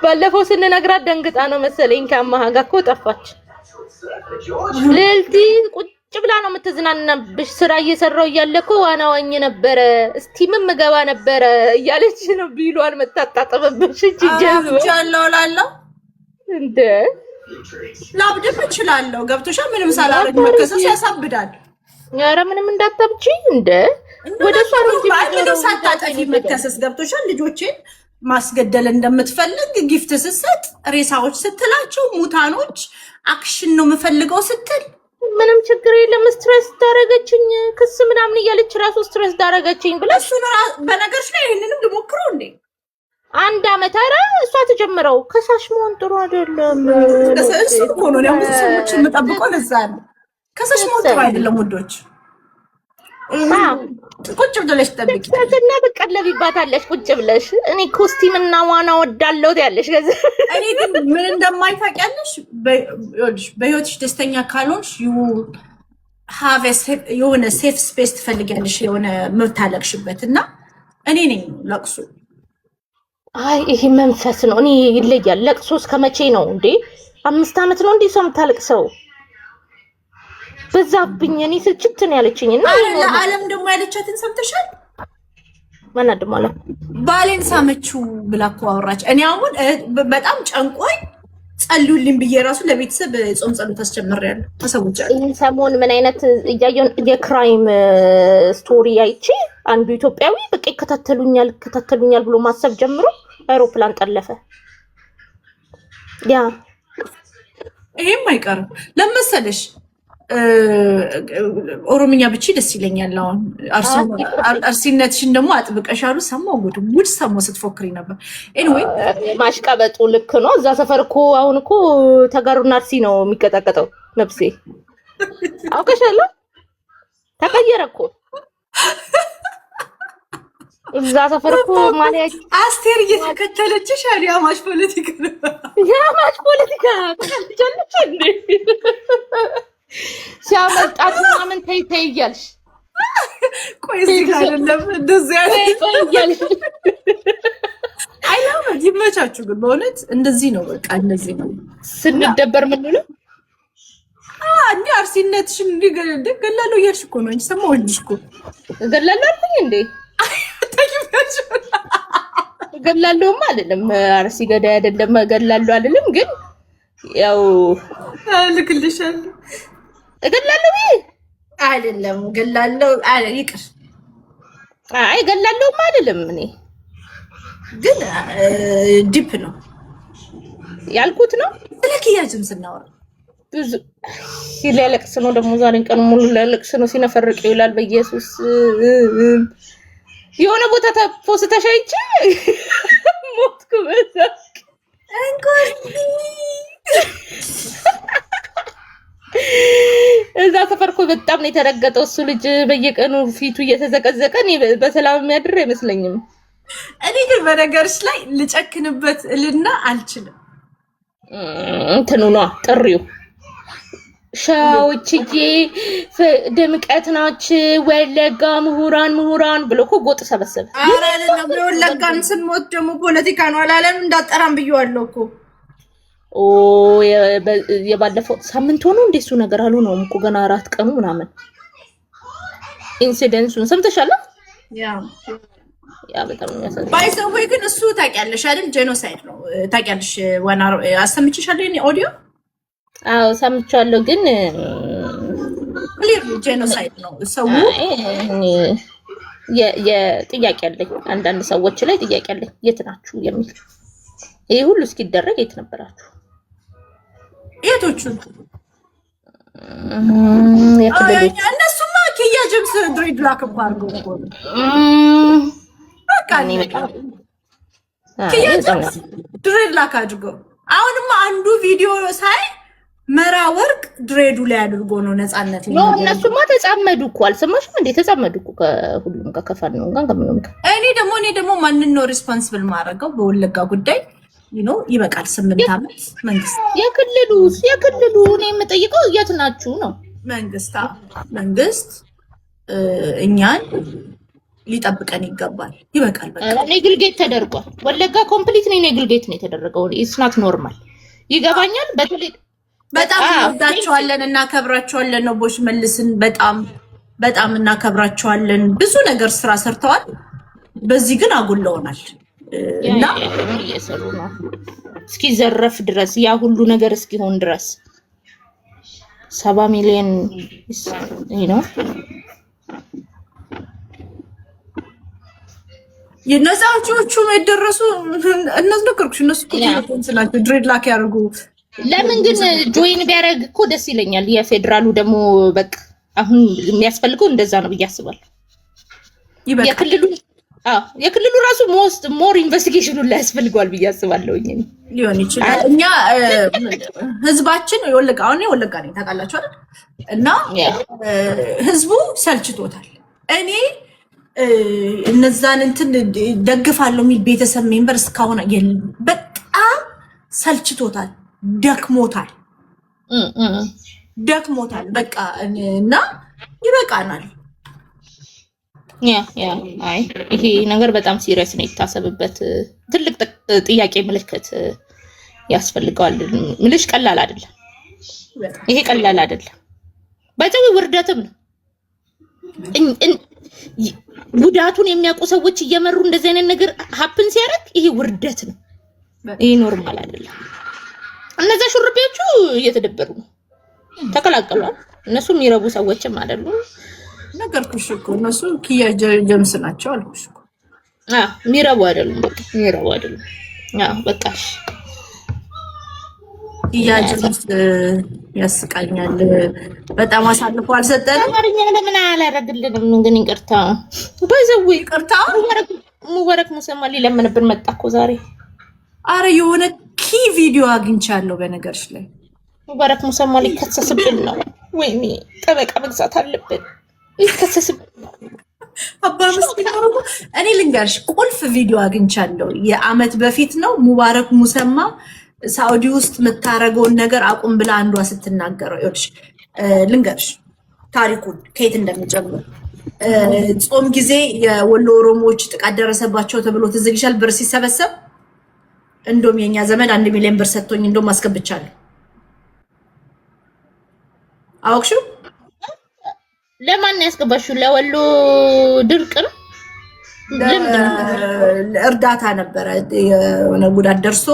ባለፈው ስንነግራት ደንግጣ ነው መሰለኝ ከአማሃ ጋር እኮ ጠፋች። ልልቲ ቁጭ ጭብላ ነው የምትዝናናብሽ። ስራ እየሰራው እያለ እኮ ዋና ዋኝ ነበረ፣ እስቲምም ገባ ነበረ እያለች ነው ቢሏን መታጣጠበብሽ እንጂ ጀዝቻለሁ ላለው እንደ ላብድም እችላለሁ። ገብቶሻል? ምንም ሳላረግ መከሰስ ያሳብዳል። ኧረ ምንም እንዳታብጪ እንደ ወደ ሷሩጂ ምንም ሳታጠፊ መከሰስ ገብቶሻል? ልጆቼን ማስገደል እንደምትፈልግ ጊፍት ስትሰጥ ሬሳዎች ስትላቸው ሙታኖች አክሽን ነው የምፈልገው ስትል ምንም ችግር የለም። ስትሬስ ዳረገችኝ ክስ ምናምን እያለች ራሱ ስትሬስ ዳረገችኝ ብለሽ እሱን በነገርሽ ላይ ይሄንንም ልሞክረው እንዴ? አንድ አመት ኧረ እሷ ተጀምረው ከሳሽ መሆን ጥሩ አይደለም። እሱ እኮ ነው ያው ብዙ ሰዎች የምጠብቀው ለዛ ነው። ከሳሽ መሆን ጥሩ አይደለም ውዶች። ቁጭ ብለሽ ጠብቂ እና በቀለቢባታለሽ ቁጭ ብለሽ እኔ ኮስቲም እና ዋና ወዳለው ያለሽ ገዛ እኔ ግን ምን እንደማይታቂያለሽ በህይወትሽ ደስተኛ ካልሆንሽ የሆነ ሴፍ ስፔስ ትፈልጊያለሽ፣ የሆነ የምታለቅሽበት እና እኔ ነኝ ለቅሶ። አይ ይሄ መንፈስ ነው። እኔ ይለያል። ለቅሶ እስከ መቼ ነው እንዴ? 5 አመት ነው እንዴ ሰው የምታለቅሰው? በዛብኝ እኔ ስልችት ነው ያለችኝ። እና ለዓለም ደግሞ ያለቻትን ሰምተሻል? ማን አደም አለ ባሌን ሳመችው ብላ እኮ አወራች። እኔ አሁን በጣም ጨንቆኝ ጸልዩልኝ ብዬ ራሱ ለቤተሰብ ጾም ጸሎት አስጀምሬያለሁ። ተሰውቻለሁ። ይሄን ሰሞን ምን አይነት እያየን የክራይም ስቶሪ አይቼ አንዱ ኢትዮጵያዊ በቃ ይከታተሉኛል ብሎ ማሰብ ጀምሮ አይሮፕላን ጠለፈ። ያ ይሄም አይቀርም ለመሰለሽ ኦሮምኛ ብቻ ደስ ይለኛል። አሁን አርሲነትሽን ደግሞ አጥብቀሻሉ። ሰማው ጉድ ሰማው ስትፎክሪ ነበር። ኤኒዌይ ማሽቃበጡ ልክ ነው። እዛ ሰፈር እኮ አሁን እኮ ተጋሩና አርሲ ነው የሚቀጣቀጠው። ነፍሴ አውቀሻለሁ። ተቀየረ እኮ እዛ ሰፈር እኮ ማለት አስቴር እየተከተለችሽ ያማሽ ፖለቲካ ተከተለች እንዴ? ሲያመጣት ምናምን ተይ እያልሽ ቆይ እዚህ ጋር አይደለም እንደዚህ እያልሽ አይላም። ይመቻችሁ ግን በእውነት እንደዚህ ነው። በቃ እንደዚህ ነው ስንደበር ምን ነው እንዴ? አርሲነትሽን እንዴ ገላለሁ እያልሽ እኮ ነው እንጂ ሰማሁልሽ እኮ ገላለሁ አልኩኝ እንዴ? ገላለሁማ አይደለም አርሲ ገዳይ አይደለም ገላለሁ አይደለም። ግን ያው ልክልሻለሁ ገላለሁ አይደለም ገላለሁ አለ ይቅር። አይ ገላለሁማ አይደለም። እኔ ግን ዲፕ ነው ያልኩት ነው። ለኪያጅም ስናወራ ብዙ ሲለቅስ ነው ደግሞ ዛሬን ቀን ሙሉ ለለቅስ ነው ሲነፈርቅ ይውላል። በኢየሱስ የሆነ ቦታ ተፖስተሽ አይቼ ሞትኩ በዛቅ እንኳን እዛ ሰፈር እኮ በጣም ነው የተረገጠው። እሱ ልጅ በየቀኑ ፊቱ እየተዘቀዘቀ እኔ በሰላም የሚያድር አይመስለኝም። እኔ ግን በነገርሽ ላይ ልጨክንበት እልና አልችልም። እንትኑ ነው ጥሪው ሻውችዬ ድምቀት ናችሁ ወለጋ ምሁራን ብሎ እኮ ጎጥ ሰበሰበ። ኧረ አይደለም ወለጋን ስንሞት ደግሞ ፖለቲካ ነው አላለም። እንዳጠራም ብየዋለሁ እኮ የባለፈው ሳምንት ሆኖ እንደሱ ነገር አልሆነውም እኮ ገና 4 ቀኑ ምናምን ኢንሲደንሱን ሰምተሻል? ያ በጣም የሚያሳዝን ባይሰው ግን እሱ ታውቂያለሽ አይደል? ጄኖሳይድ ነው ታውቂያለሽ። ዋና አሰምቼሻለሁ እኔ ኦዲዮ አዎ ሰምቻለሁ። ግን ክሊር ጄኖሳይድ ነው ሰው የጥያቄ አለኝ። አንዳንድ ሰዎች ላይ ጥያቄ አለኝ። የት ናችሁ የሚል ይሄ ሁሉ እስኪደረግ የት ነበራችሁ? የቶቹ የክልሎች እነሱማ ኪያ ጀምስ ድሬድ ላክ እኮ አድርገው እኮ በቃ ኪያ ጀምስ ድሬድ ላክ አድርገው። አሁንማ አንዱ ቪዲዮ ሳይ መራ ወርቅ ድሬዱ ላይ አድርጎ ነው ነፃነት ነው። እነሱማ ተጻመዱ እኮ አልሰማሽም እንዴ? ተጻመዱ እኮ ከሁሉም ጋር ከፋኖ ጋር ከምንም ጋር። እኔ ደግሞ ማንን ነው ሪስፖንሲብል ማድረገው በወለጋ ጉዳይ? ይበቃል። 8 አመት መንግስት የክልሉ እኔ የምጠይቀው የት ናችሁ ነው። መንግስት እኛን ሊጠብቀን ይገባል። ይበቃል። በቃ ኔግልጌት ተደርጓል። ወለጋ ኮምፕሊት ኔግልጌት ነው የተደረገው። ኢትስ ናት ኖርማል። ይገባኛል። በተለይ በጣም እንወዳቸዋለን እናከብራቸዋለን። ነው ቦሽ መልስን በጣም እናከብራቸዋለን። ብዙ ነገር ስራ ሰርተዋል። በዚህ ግን አጉለውናል እና እየሰሩ ነው እስኪ ዘረፍ ድረስ ያ ሁሉ ነገር እስኪሆን ድረስ 7 ሚሊዮን ነው የነዛዎቹ የደረሱ እነሱ ነገርኩሽ። እነሱ ኮንስላቸው ድሬድላክ ያርጉ። ለምን ግን ጆይን ቢያደርግ እኮ ደስ ይለኛል። የፌደራሉ ደግሞ በቃ አሁን የሚያስፈልገው እንደዛ ነው ብዬ አስባለሁ። የክልሉ ራሱ ሞር ኢንቨስቲጌሽኑ ላይ ያስፈልገዋል ብዬ አስባለሁ። ሊሆን ይችላል። እኛ ህዝባችን አሁን የወለጋ ነኝ ታውቃላችሁ አይደል? እና ህዝቡ ሰልችቶታል። እኔ እነዛን እንትን ደግፋለሁ የሚል ቤተሰብ ሜምበር እስካሁን የለም። በጣም ሰልችቶታል፣ ደክሞታል በቃ እና ይበቃናል። አይ ይሄ ነገር በጣም ሲሪየስ ነው፣ ይታሰብበት። ትልቅ ጥያቄ ምልክት ያስፈልገዋል። ምልሽ ቀላል አይደለም፣ ይሄ ቀላል አይደለም። በጣም ውርደትም ነው። ጉዳቱን የሚያውቁ ሰዎች እየመሩ እንደዚህ አይነት ነገር ሀፕን ሲያደርግ ይሄ ውርደት ነው። ይሄ ኖርማል አይደለም። እነዛ ሹርቤዎቹ እየተደበሩ ነው፣ ተቀላቀሏል። እነሱ የሚረቡ ሰዎችም አይደሉም። ነገርኩሽ እኮ እነሱ ኪያ ጀምስ ናቸው አልኩሽ እኮ። የሚረቡ አይደሉም። በቃሽ። ኪያ ጀምስ ያስቃኛል በጣም አሳልፎ አልሰጠንም። አማርኛ ለምን አላደረግልንም? ግን ይቅርታ ባይዘው ይቅርታ። ሙባረክ ሙሰማ ሊለምንብን መጣ እኮ ዛሬ። አረ የሆነ ኪ ቪዲዮ አግኝቻለሁ በነገርሽ ላይ። ሙባረክ ሙሰማ ሊከሰስብን ነው። ወይኔ ጠበቃ መግዛት አለብን። ይከሰስብን ነው። አባ መስኪን ነው። እኔ ልንገርሽ ቁልፍ ቪዲዮ አግኝቻለሁ። የአመት በፊት ነው። ሙባረክ ሙሰማ ሳውዲ ውስጥ የምታረገውን ነገር አቁም ብላ አንዷ ስትናገረው ይኸውልሽ፣ ልንገርሽ ታሪኩን ከየት እንደሚጀምር። ጾም ጊዜ የወሎ ኦሮሞዎች ጥቃት ደረሰባቸው ተብሎ ትዝግሻል። ብር ሲሰበሰብ እንደውም የኛ ዘመን 1 ሚሊዮን ብር ሰጥቶኝ እንደውም አስገብቻለሁ። አውቅሽው? ለማን ያስገባሽው? ለወሎ ድርቅ ነው። እርዳታ ነበረ። የሆነ ጉዳት ደርሶ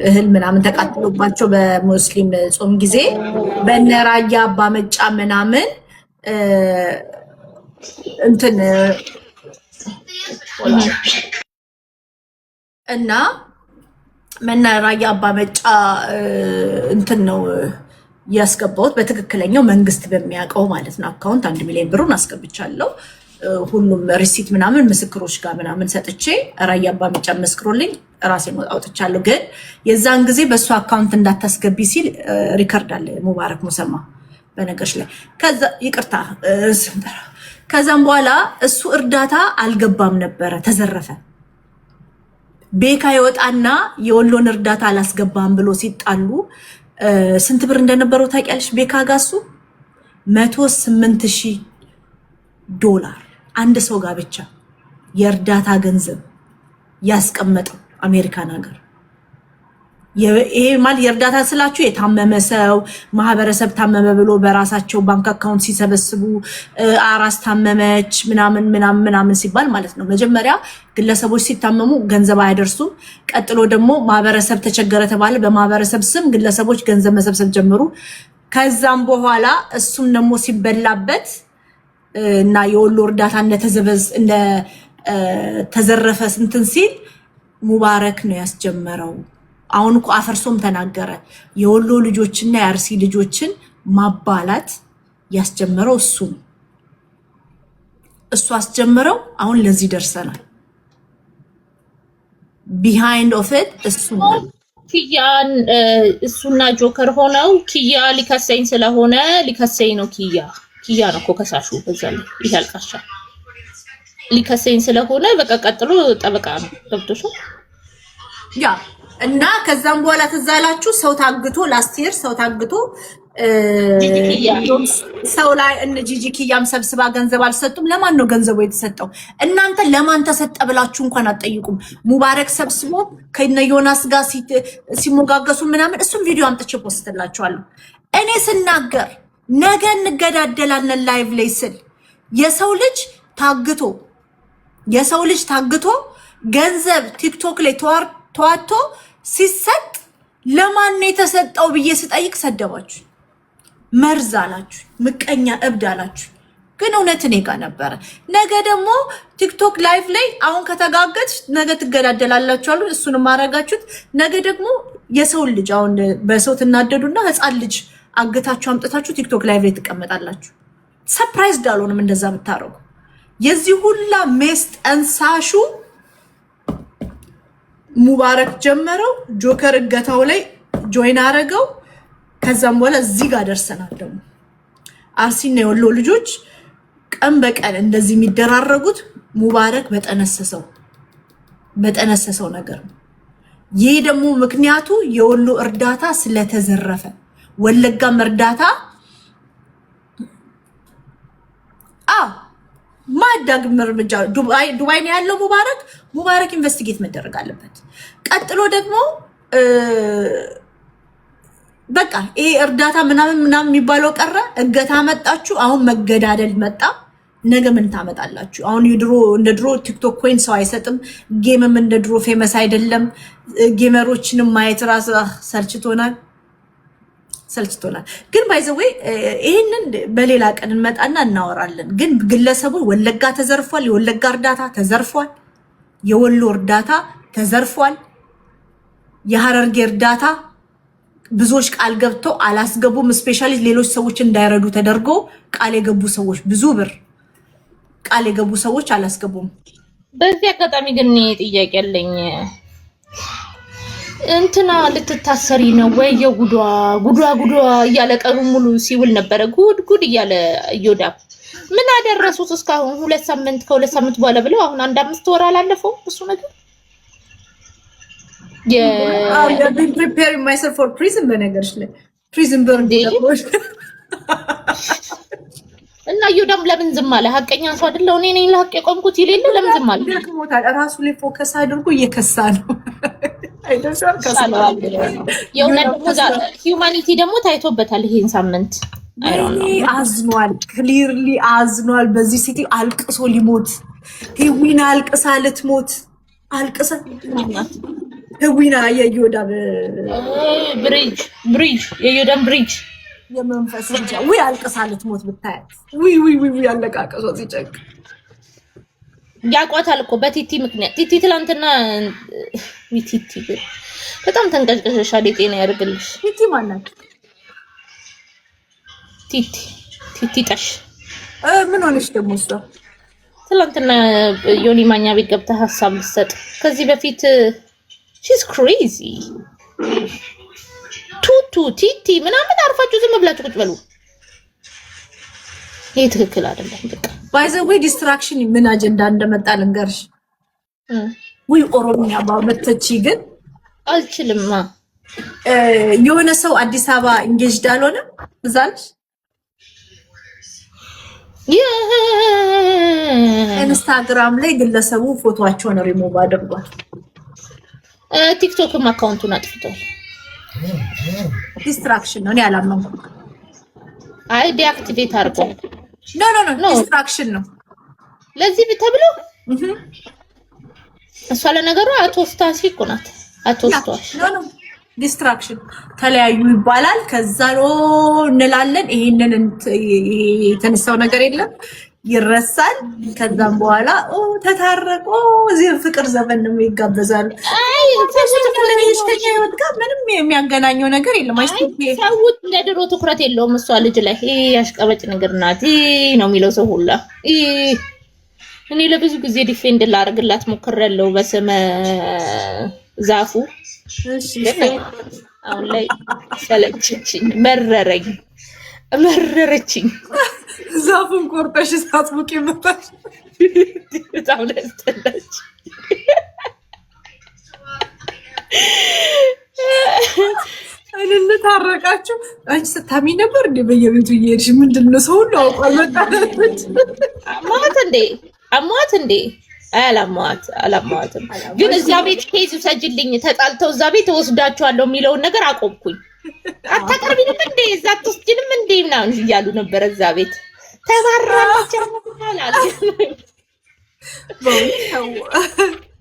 እህል ምናምን ተቃጥሎባቸው በሙስሊም ጾም ጊዜ በነራያ አባ መጫ ምናምን እንትን እና መነራያ አባ መጫ እንትን ነው ያስገባሁት በትክክለኛው መንግስት በሚያውቀው ማለት ነው አካውንት 1 ሚሊዮን ብሩን አስገብቻለሁ። ሁሉም ሪሲት ምናምን ምስክሮች ጋር ምናምን ሰጥቼ ራያ አባ መጫ መስክሮልኝ ራሴን አውጥቻለሁ። ግን የዛን ጊዜ በእሱ አካውንት እንዳታስገቢ ሲል ሪከርድ አለ ሙባረክ ሙሰማ በነገርሽ ላይ። ከዛ ይቅርታ ከዛም በኋላ እሱ እርዳታ አልገባም ነበረ፣ ተዘረፈ። ቤካ ይወጣና የወሎን እርዳታ አላስገባም ብሎ ሲጣሉ ስንት ብር እንደነበረው ታውቂያለሽ? ቤካ ጋሱ $108,000 አንድ ሰው ጋር ብቻ የእርዳታ ገንዘብ ያስቀመጠው አሜሪካን ሀገር። ይሄ ማለት የእርዳታ ስላችሁ የታመመ ሰው ማህበረሰብ ታመመ ብሎ በራሳቸው ባንክ አካውንት ሲሰበስቡ አራስ ታመመች ምናምን ሲባል ማለት ነው። መጀመሪያ ግለሰቦች ሲታመሙ ገንዘብ አያደርሱም። ቀጥሎ ደግሞ ማህበረሰብ ተቸገረ ተባለ፣ በማህበረሰብ ስም ግለሰቦች ገንዘብ መሰብሰብ ጀመሩ። ከዛም በኋላ እሱም ደግሞ ሲበላበት እና የወሎ እርዳታ እንደተዘረፈ እንትን ሲል ሙባረክ ነው ያስጀመረው። አሁን እኮ አፈርሶም ተናገረ። የወሎ ልጆችና የአርሲ ልጆችን ማባላት ያስጀመረው እሱ ነው። እሱ አስጀመረው። አሁን ለዚህ ደርሰናል። ቢሃይንድ ኦፍ ኢት እሱ ነው። ኪያን እሱና ጆከር ሆነው ኪያ ሊከሰኝ ስለሆነ ሊከሰኝ ነው። ኪያ ነው እኮ ከሳሹ። በዛ ላይ ይልቃሻ ሊከሰኝ ስለሆነ በቃ ቀጥሎ ጠበቃ ነው። ገብቶሻል? ያ እና ከዛም በኋላ ተዛላችሁ ሰው ታግቶ ላስት ይር ሰው ታግቶ ሰው ላይ እነ ጂጂኪያም ሰብስባ ገንዘብ አልሰጡም። ለማን ነው ገንዘቡ የተሰጠው? እናንተ ለማን ተሰጠ ብላችሁ እንኳን አትጠይቁም። ሙባረክ ሰብስቦ ከነ ዮናስ ጋር ሲሞጋገሱ ምናምን እሱም ቪዲዮ አምጥቼ ፖስትላችኋለሁ። እኔ ስናገር ነገ እንገዳደላለን ላይቭ ላይ ስል የሰው ልጅ ታግቶ ገንዘብ ቲክቶክ ላይ ተዋቶ ሲሰጥ ለማን ነው የተሰጠው ብዬ ስጠይቅ ሰደባችሁ፣ መርዝ አላችሁ፣ ምቀኛ እብድ አላችሁ። ግን እውነት እኔ ጋር ነበረ። ነገ ደግሞ ቲክቶክ ላይቭ ላይ አሁን ከተጋገጥሽ ነገ ትገዳደላላችሁ አሉ። እሱንም አረጋችሁት። ነገ ደግሞ የሰው ልጅ አሁን በሰው ትናደዱና ህፃን ልጅ አግታችሁ አምጥታችሁ ቲክቶክ ላይቭ ላይ ትቀመጣላችሁ። ሰርፕራይዝድ አልሆንም እንደዛ ብታረጉ። የዚህ ሁላ ሜስ ጠንሳሹ ሙባረክ ጀመረው። ጆከር እገታው ላይ ጆይን አረገው። ከዛም በኋላ እዚህ ጋር ደርሰናል። ደግሞ አርሲና የወሎ ልጆች ቀን በቀን እንደዚህ የሚደራረጉት ሙባረክ በጠነሰሰው ነገር ነው። ይህ ደግሞ ምክንያቱ የወሎ እርዳታ ስለተዘረፈ ወለጋም እርዳታ ማዳግም እርምጃ ዱባይ ነው ያለው። ሙባረክ ኢንቨስቲጌት መደረግ አለበት። ቀጥሎ ደግሞ በቃ ይሄ እርዳታ ምናምን የሚባለው ቀረ። እገታ መጣችሁ፣ አሁን መገዳደል መጣ። ነገ ምን ታመጣላችሁ? አሁን እንደ ድሮ ቲክቶክ ኮይን ሰው አይሰጥም። ጌምም እንደ ድሮ ፌመስ አይደለም። ጌመሮችንም ማየት ራስ ሰልችቶናል። ግን ባይዘዌ ይሄንን በሌላ ቀን እንመጣና እናወራለን። ግን ግለሰቡ ወለጋ ተዘርፏል። የወለጋ እርዳታ ተዘርፏል። የወሎ እርዳታ ተዘርፏል። የሐረርጌ እርዳታ ብዙዎች ቃል ገብተው አላስገቡም። ስፔሻሊ ሌሎች ሰዎች እንዳይረዱ ተደርጎ ቃል የገቡ ሰዎች ብዙ ብር ቃል የገቡ ሰዎች አላስገቡም። በዚህ አጋጣሚ ግን ጥያቄ ያለኝ እንትና ልትታሰሪ ነው ወይ? ጉዷ እያለ ቀኑ ሙሉ ሲውል ነበረ። ጉድ እያለ እዮዳብ ምን አደረሱት እስካሁን? 2 ሳምንት ከ2 ሳምንት በኋላ ብለው አሁን 1-5 ወር አላለፈው እሱ ነገር preparing myself for prison በነገርሽ ላይ prison burn እና እዮዳብ ለምን ዝም አለ? ሀቀኛ ሰው አይደለው? እኔ ነኝ ለሀቅ የቆምኩት ይሌለ ለምን ዝም አለ? ደክሞታል። ራሱ ላይ ፎከስ አድርጎ እየከሳ ነው። ሂውማኒቲ ደግሞ ታይቶበታል ይሄን ሳምንት። አዝኗል፣ ክሊርሊ አዝኗል። በዚህ ሴት አልቅሶ ሊሞት ህዊና አልቅሳ ልትሞት ህዊና የዮዳብ ብሪጅ የዮዳብ ብሪጅ የመንፈስ ልጅ አልቅሳ ልትሞት ብታያት ያለቃቀሶ ሲጨቅ ያቋታል እኮ በቲቲ ምክንያት። ቲቲ ትላንትና ቲቲ በጣም ተንቀጭቀሻል። የጤና ያርግልሽ። ቲቲ ማናት? ቲቲ ጠሽ ምን ሆነሽ ደግሞ? እሷ ትላንትና ዮኒ ማኛ ቤት ገብታ ሀሳብ ልትሰጥ ከዚህ በፊት she's crazy ቲቲ ምናምን አርፋችሁ ዝም ብላችሁ ቁጭ በሉ። ይሄ ትክክል አይደለም። በቃ ባይ ዘ ዌይ ዲስትራክሽን ምን አጀንዳ እንደመጣ ልንገርሽ። ኦሮሚያ ባመተቺ ግን አልችልማ። የሆነ ሰው አዲስ አበባ ኢንጌጅድ አልሆነም እዛልሽ ኢንስታግራም ላይ ግለሰቡ ፎቶዋቸውን ሪሙቭ አድርጓል። ቲክቶክም አካውንቱን አጥፍቷል። ዲስትራክሽን ነው። እኔ አላመንኩም። አይ ዲአክቲቬት አድርጎ ኖ ዲስትራክሽን ነው ለዚህ ተብሎ እሷ ለነገሩ አቶ ስታሲ እኮ ናት። አቶ ስታሲ ዲስትራክሽን ተለያዩ ይባላል። ከዛ ነው እንላለን። ይሄንን የተነሳው ነገር የለም ይረሳል። ከዛም በኋላ ተታረቆ እዚህ ፍቅር ዘመን ነው ይጋበዛሉ። አይ ምንም የሚያገናኘው ነገር የለም። ሰው እንደ ድሮ ትኩረት የለውም እሷ ልጅ ላይ። ያሽቀበጭ ነገር ናት ነው የሚለው ሰው ሁላ። እኔ ለብዙ ጊዜ ዲፌንድ ላደርግላት ሞክሬያለሁ በስመ ዛፉ። አሁን ላይ ሰለችኝ፣ መረረችኝ። ዛፉን ቆርጠሽ ሳትሙቂ መጣሽ። በጣም ለስተላች አይደለ ታረቃችሁ። አንቺ ስታሚ ነበር እንደ በየቤቱ እየሄድሽ ምንድነው ሰው ሁሉ አውቋል። መጣለች አሟት እንዴ አላሟትም። ግን እዛ ቤት ኬዝ ሰጅልኝ ተጣልተው እዛ ቤት ወስዳቸዋለሁ የሚለውን ነገር አቆምኩኝ። አታቀርቢንም እንዴ እዛ አትወስጂንም እንዴ ምናምን እያሉ ነበር። እዛ ቤት ተባረረች አላለ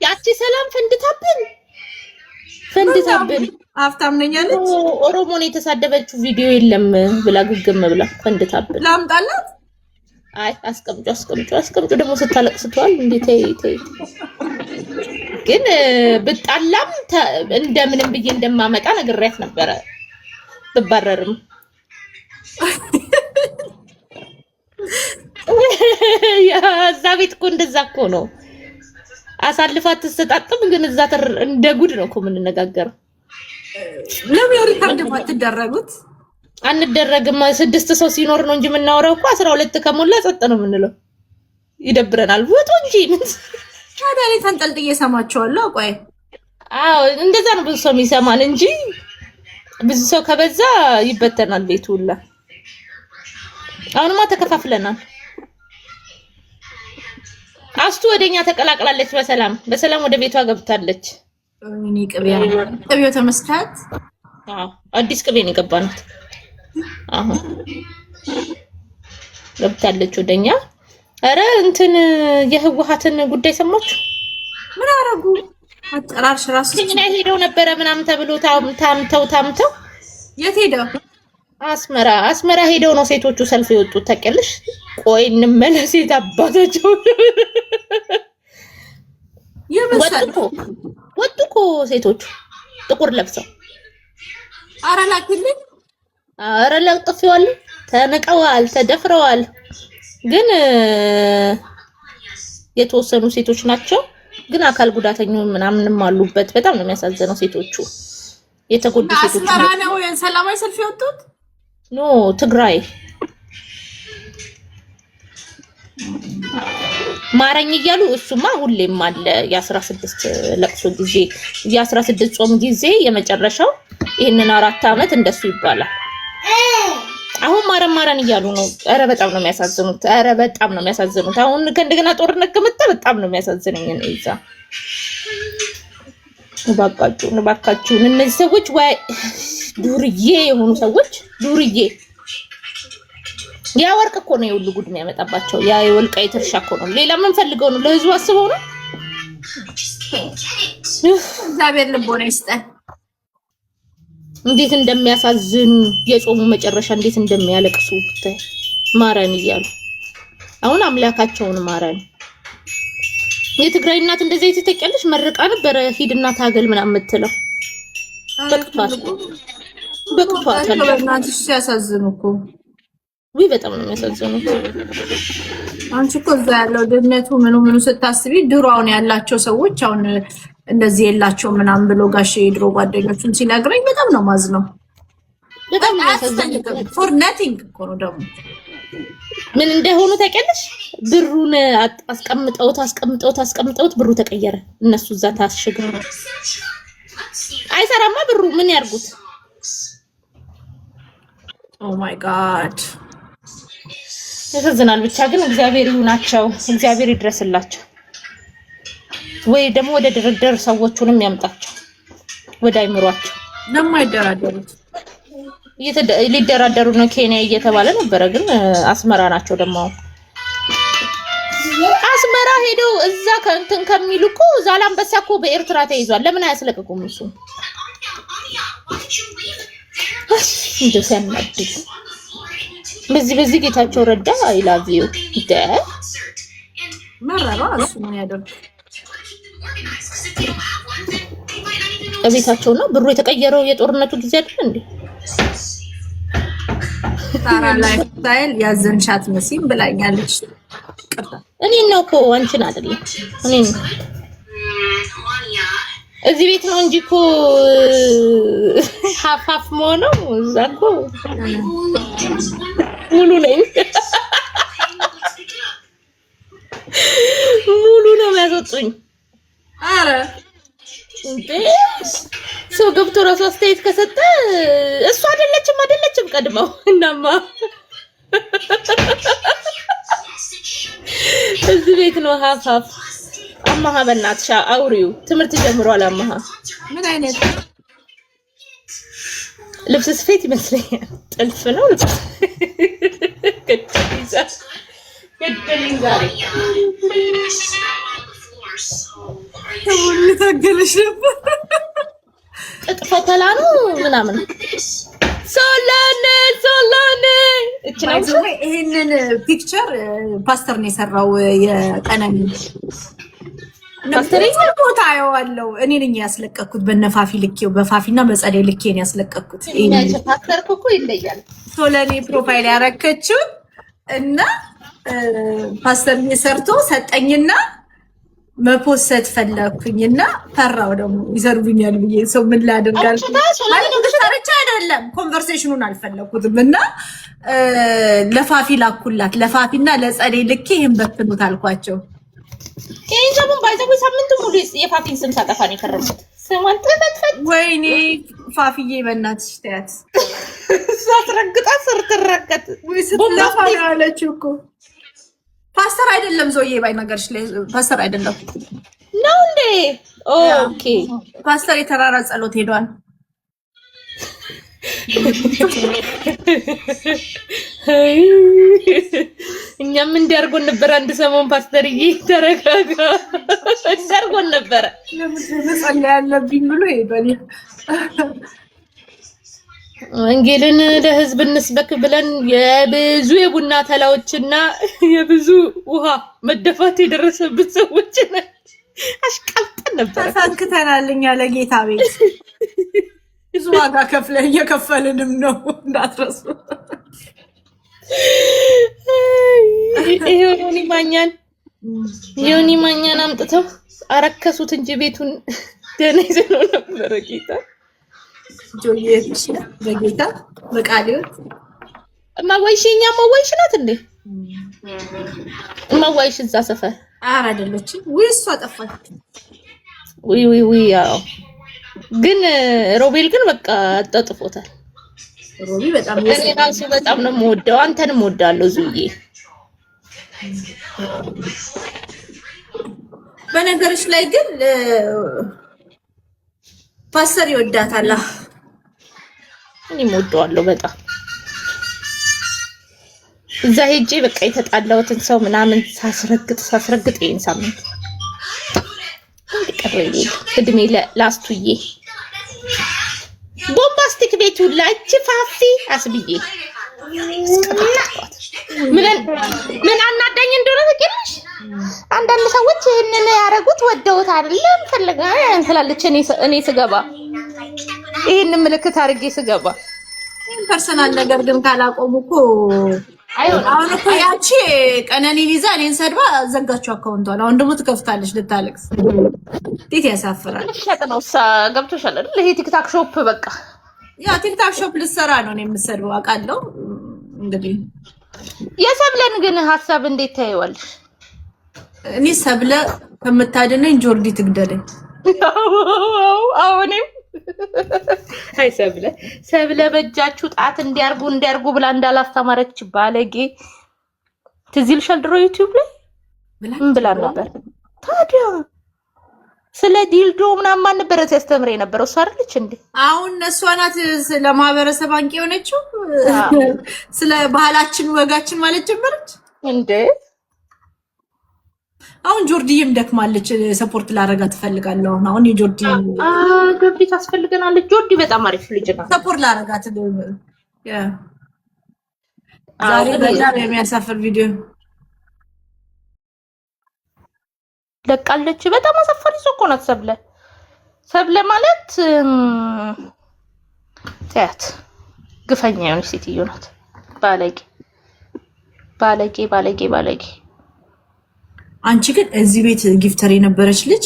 ያቺ ሰላም ፈንድታብን ሀብታም ነኝ አለች። ኦሮሞን የተሳደበችው ቪዲዮ የለም ብላ ግግም ብላ ፈንድታብን። ላምጣላት? አይ አስቀምጩ ደግሞ ስታለቅስተዋል እንዴ ተይ። ግን ብጣላም እንደምንም ብዬ እንደማመጣ ነግሬያት ነበረ። ብባረርም እዛ ቤት እኮ እንደዛ እኮ ነው። አሳልፋት ተሰጣጥም። ግን እዛ እንደ ጉድ ነው እኮ የምንነጋገረው። ለምን ሪካርድ ማትደረጉት? አንደረግም። 6 ሰው ሲኖር ነው እንጂ የምናወራው እኮ 12 ከሞላ ጸጥ ነው የምንለው። ይደብረናል። ወጡ እንጂ ምን ታዲያ እኔ ተንጠልጥዬ እሰማቸዋለሁ። ቆይ አዎ እንደዛ ነው ብዙ ሰው የሚሰማን እንጂ ብዙ ሰው ከበዛ ይበተናል ቤቱ ሁላ። አሁንማ ተከፋፍለናል። አስቱ ወደኛ ተቀላቅላለች። በሰላም ወደ ቤቷ ገብታለች። እኔ ቅቤው ተመስካት። አዲስ ቅቤ ነው የገባናት። አሁን ገብታለች ወደኛ። አረ እንትን የህወሓትን ጉዳይ ሰማችሁ? ምን አረጉ? አጠራርሽ ራሱ እኛ ሄደው ነበረ ምናምን ተብሎ ታምተው የት ሄደው? አስመራ ሄደው ነው ሴቶቹ ሰልፍ የወጡት ታውቂያለሽ? ቆይ እንመለስ። የት አባታቸው ወጡ እኮ ሴቶቹ ጥቁር ለብሰው። አረ ለጥፈዋል፣ ተነቀዋል፣ ተደፍረዋል። ግን የተወሰኑ ሴቶች ናቸው። ግን አካል ጉዳተኞች ምናምንም አሉበት። በጣም ነው የሚያሳዝነው። ሴቶቹ የተጎዱ ሴቶች አስመራ ነው ሰላማዊ ሰልፍ የወጡት። ኖ ትግራይ ማረኝ እያሉ እሱማ ሁሌም አለ። የ16 ለቅሶ ጊዜ የ16 ጾም ጊዜ የመጨረሻው ይሄንን 4 አመት እንደሱ ይባላል። አሁን ማረን እያሉ ነው። አረ በጣም ነው የሚያሳዝኑት። አሁን ከእንደገና ጦርነት ከመጣ በጣም ነው የሚያሳዝነኝ። እዛ እባካችሁን እነዚህ ሰዎች ወይ ዱርዬ የሆኑ ሰዎች ዱርዬ። ያ ወርቅ እኮ ነው የሁሉ ጉድ የሚያመጣባቸው። ያ የወልቃይት እርሻ እኮ ነው። ሌላ ምን ፈልገው ነው? ለህዝቡ አስበው ነው። እግዚአብሔር ልቦና ይስጠን። እንዴት እንደሚያሳዝኑ የጾሙ መጨረሻ እንዴት እንደሚያለቅሱ ማረን እያሉ አሁን አምላካቸውን ማረን። የትግራይ እናት እንደዚህ የተጠቀለሽ መርቃ ነበር ሂድና ታገል ምናምን የምትለው በቅቷታል። እናትሽ ሲያሳዝኑ እኮ ወይ በጣም ነው የሚያሳዝኑት። አንቺ እኮ እዛ ያለው ድህነቱ ምኑ ስታስቢ ድሮ አሁን ያላቸው ሰዎች አሁን እንደዚህ የላቸው ምናምን ብሎ ጋሼ ድሮ ጓደኞቹን ሲነግረኝ በጣም ነው ማዝነው። በጣም ያሳዝናል። ፎር ናቲንግ እኮ ነው ደግሞ ምን እንደሆኑ ታውቂያለሽ? ብሩን አስቀምጠውት ብሩ ተቀየረ። እነሱ እዛ ታሽገው አይሰራማ ብሩ ምን ያርጉት? ኦ ማይ ጋድ ያሳዝናል። ብቻ ግን እግዚአብሔር ይሁናቸው፣ እግዚአብሔር ይድረስላቸው። ወይ ደግሞ ወደ ድርድር ሰዎቹንም ያምጣቸው ወደ አይምሯቸው። ለማይደራደሩት ሊደራደሩ ነው ኬንያ እየተባለ ነበረ። ግን አስመራ ናቸው ደግሞ አስመራ ሄደው እዛ ከእንትን ከሚሉ እኮ ዛላምበሳ እኮ በኤርትራ ተይዟል። ለምን አያስለቅቁም? እሱ እንደው ሲያናድድ በዚህ ጌታቸው ረዳ አይ ላቭ ዩ መረባ እሱ ምን ያደርግ እቤታቸው ነው ብሩ የተቀየረው። የጦርነቱ ጊዜ አይደል እንዴ? ታራ ላይ ስታይል ያዘንሻት መሲም ብላኛለች። እኔ ነው እኮ አንቺን አይደለም እኔ እዚህ ቤት ነው እንጂ እኮ ሀፋፍ መሆነው እዛ እኮ ሙሉ ነኝ። ሙሉ ነው የሚያስወጡኝ። አረ እንዴ ሰው ገብቶ ራሱ አስተያየት ከሰጠ እሱ አይደለችም ቀድመው እናማ እዚህ ቤት ነው ሀፍ አማሃ በእናትሽ አውሪው ትምህርት ጀምሯል። አማሃ ምን አይነት ልብስ ስፌት ይመስለኛል። ጥልፍ ነው ልብስ ገደለኝ ዛሬ ታገለሽ ነበር። ጥጥ ፈተላ ነው ምናምን ሶላኔ እቺ ነው። ይሄንን ፒክቸር ፓስተር ነው የሰራው የቀነኒ ፓስተር ቦታ ያዋለው እኔ ነኝ ያስለቀኩት በነፋፊ ልኬው በፋፊና በጸደይ ልኬን ያስለቀኩት። ፓስተር እኮ ይለያል። ሶላኔ ፕሮፋይል ያረከችው እና ፓስተር ሰርቶ ሰጠኝና መፖሰት ፈለኩኝና ፈራው ደግሞ ይዘርቡኛል ብዬ ሰው ምን ላደርጋል ማለት አይደለም። ኮንቨርሴሽኑን አልፈለኩትም እና ለፋፊ ላኩላት ለፋፊና ለጸደይ ልኬ ይሄን በትኑት አልኳቸው። ይሄን ሰሞን ባይዘው ሳምንት ሙሉ የፋፊን ስም ሳጠፋ ነው የከረምኩት። ስሟን ተፈትፈት ወይኔ ፋፊዬ በእናትሽ ተያት ሳትረግጣ ሰርተረከት ወይ ስትላፋ ያለችው እኮ ፓስተር አይደለም ዞዬ ባይነገርሽ ላይ ፓስተር አይደለም ነው እንዴ? ኦኬ ፓስተር የተራራ ጸሎት ሄዷል። እኛም እንዲያርጎን ነበር አንድ ሰሞን ፓስተርዬ ተረጋጋ እንዲያርጎን ነበር። ለምን ያለብኝ ብሎ ሄዷል። ወንጌልን ለህዝብ እንስበክ ብለን የብዙ የቡና ተላዎችና የብዙ ውሃ መደፋት የደረሰብን ሰዎች ነን። አሽቃብጠን ነበር። ተሳክተናል እኛ ለጌታ ቤት ብዙ ዋጋ ከፍለን እየከፈልንም ነው እንዳትረሱ። ዮኒ ማኛን አምጥተው አረከሱት እንጂ ቤቱን ደህና ይዘነው ነበረ ጌታ ጆዬሽ በጌታ በቃሊው ማዋይሽኛ ማዋይሽ ናት እንዴ? ማዋይሽ እዛ ሰፈር አረ አይደለችም ወይ? እሷ ጠፋች። ወይ ያው ግን ሮቤል ግን በቃ አጣጥፎታል። ሮቢ በጣም እኔ ራሱ በጣም ነው የምወደው። አንተንም እወዳለሁ ዙዬ። በነገርሽ ላይ ግን ፓስተር ይወዳታል። እኔም እወደዋለሁ በጣም። እዛ ሄጄ በቃ የተጣላሁትን ሰው ምናምን ሳስረግጥ ይሄን ሳምንት እንድቀረኝ እድሜ ላስቱዬ ቦምባስቲክ ቤቱ ላች ፋፊ አስብዬ ምን አናዳኝ እንደሆነ ትገልሽ። አንዳንድ ሰዎች ይሄንን ያረጉት ወደውት አይደለም ፈልጋ እንስላለች። እኔ ስገባ ይሄን ምልክት አድርጌ ስገባ ፐርሰናል ነገር ግን ካላቆሙ እኮ አሁን እኮ ያቺ ቀነኒን ይዛ እኔን ሰድባ ዘጋችሁ አካውንቷን። አሁን ደግሞ ትከፍታለች ልታለቅስ። እንዴት ያሳፍራል። ሸጥ ነው ገብቶሻል አይደል? ይሄ ቲክታክ ሾፕ በቃ ያ ቲክታክ ሾፕ ልትሰራ ነው እኔ የምሰድበው አውቃለሁ። እንግዲህ የሰብለን ግን ሀሳብ እንዴት ታይዋለሽ? እኔ ሰብለ ከምታድነኝ ጆርዲ ትግደለኝ። አሁንም አይ ሰብለ በእጃችሁ ጣት እንዲያርጉ ብላ እንዳላስተማረች ባለጌ ትዝ ይልሻል? ድሮ ዩቲዩብ ላይ ምን ብላ ነበር ታዲያ? ስለ ዲልዶ ምናምን ማን ነበረ ሲያስተምር የነበረው? እሷ አይደለች እንዴ? አሁን እሷ ናት ስለ ማህበረሰብ አንቂ የሆነችው። ስለ ባህላችን ወጋችን ማለት ጀመረች እንዴ? አሁን ጆርዲዬም ደክማለች። ሰፖርት ላረጋት ትፈልጋለሁ። አሁን የጆርዲ ጆርዲ ታስፈልገናለች። ጆርዲ በጣም አሪፍ ልጅ ናት። ሰፖርት ላረጋት ዛሬ በጣም የሚያሳፍር ቪዲዮ ለቃለች። በጣም አሳፋሪ ሰው እኮ ናት ሰብለ ማለት ታያት ግፈኛ የሆነች ሴትዮ ናት። ባለጌ። አንቺ ግን እዚህ ቤት ጊፍተር የነበረች ልጅ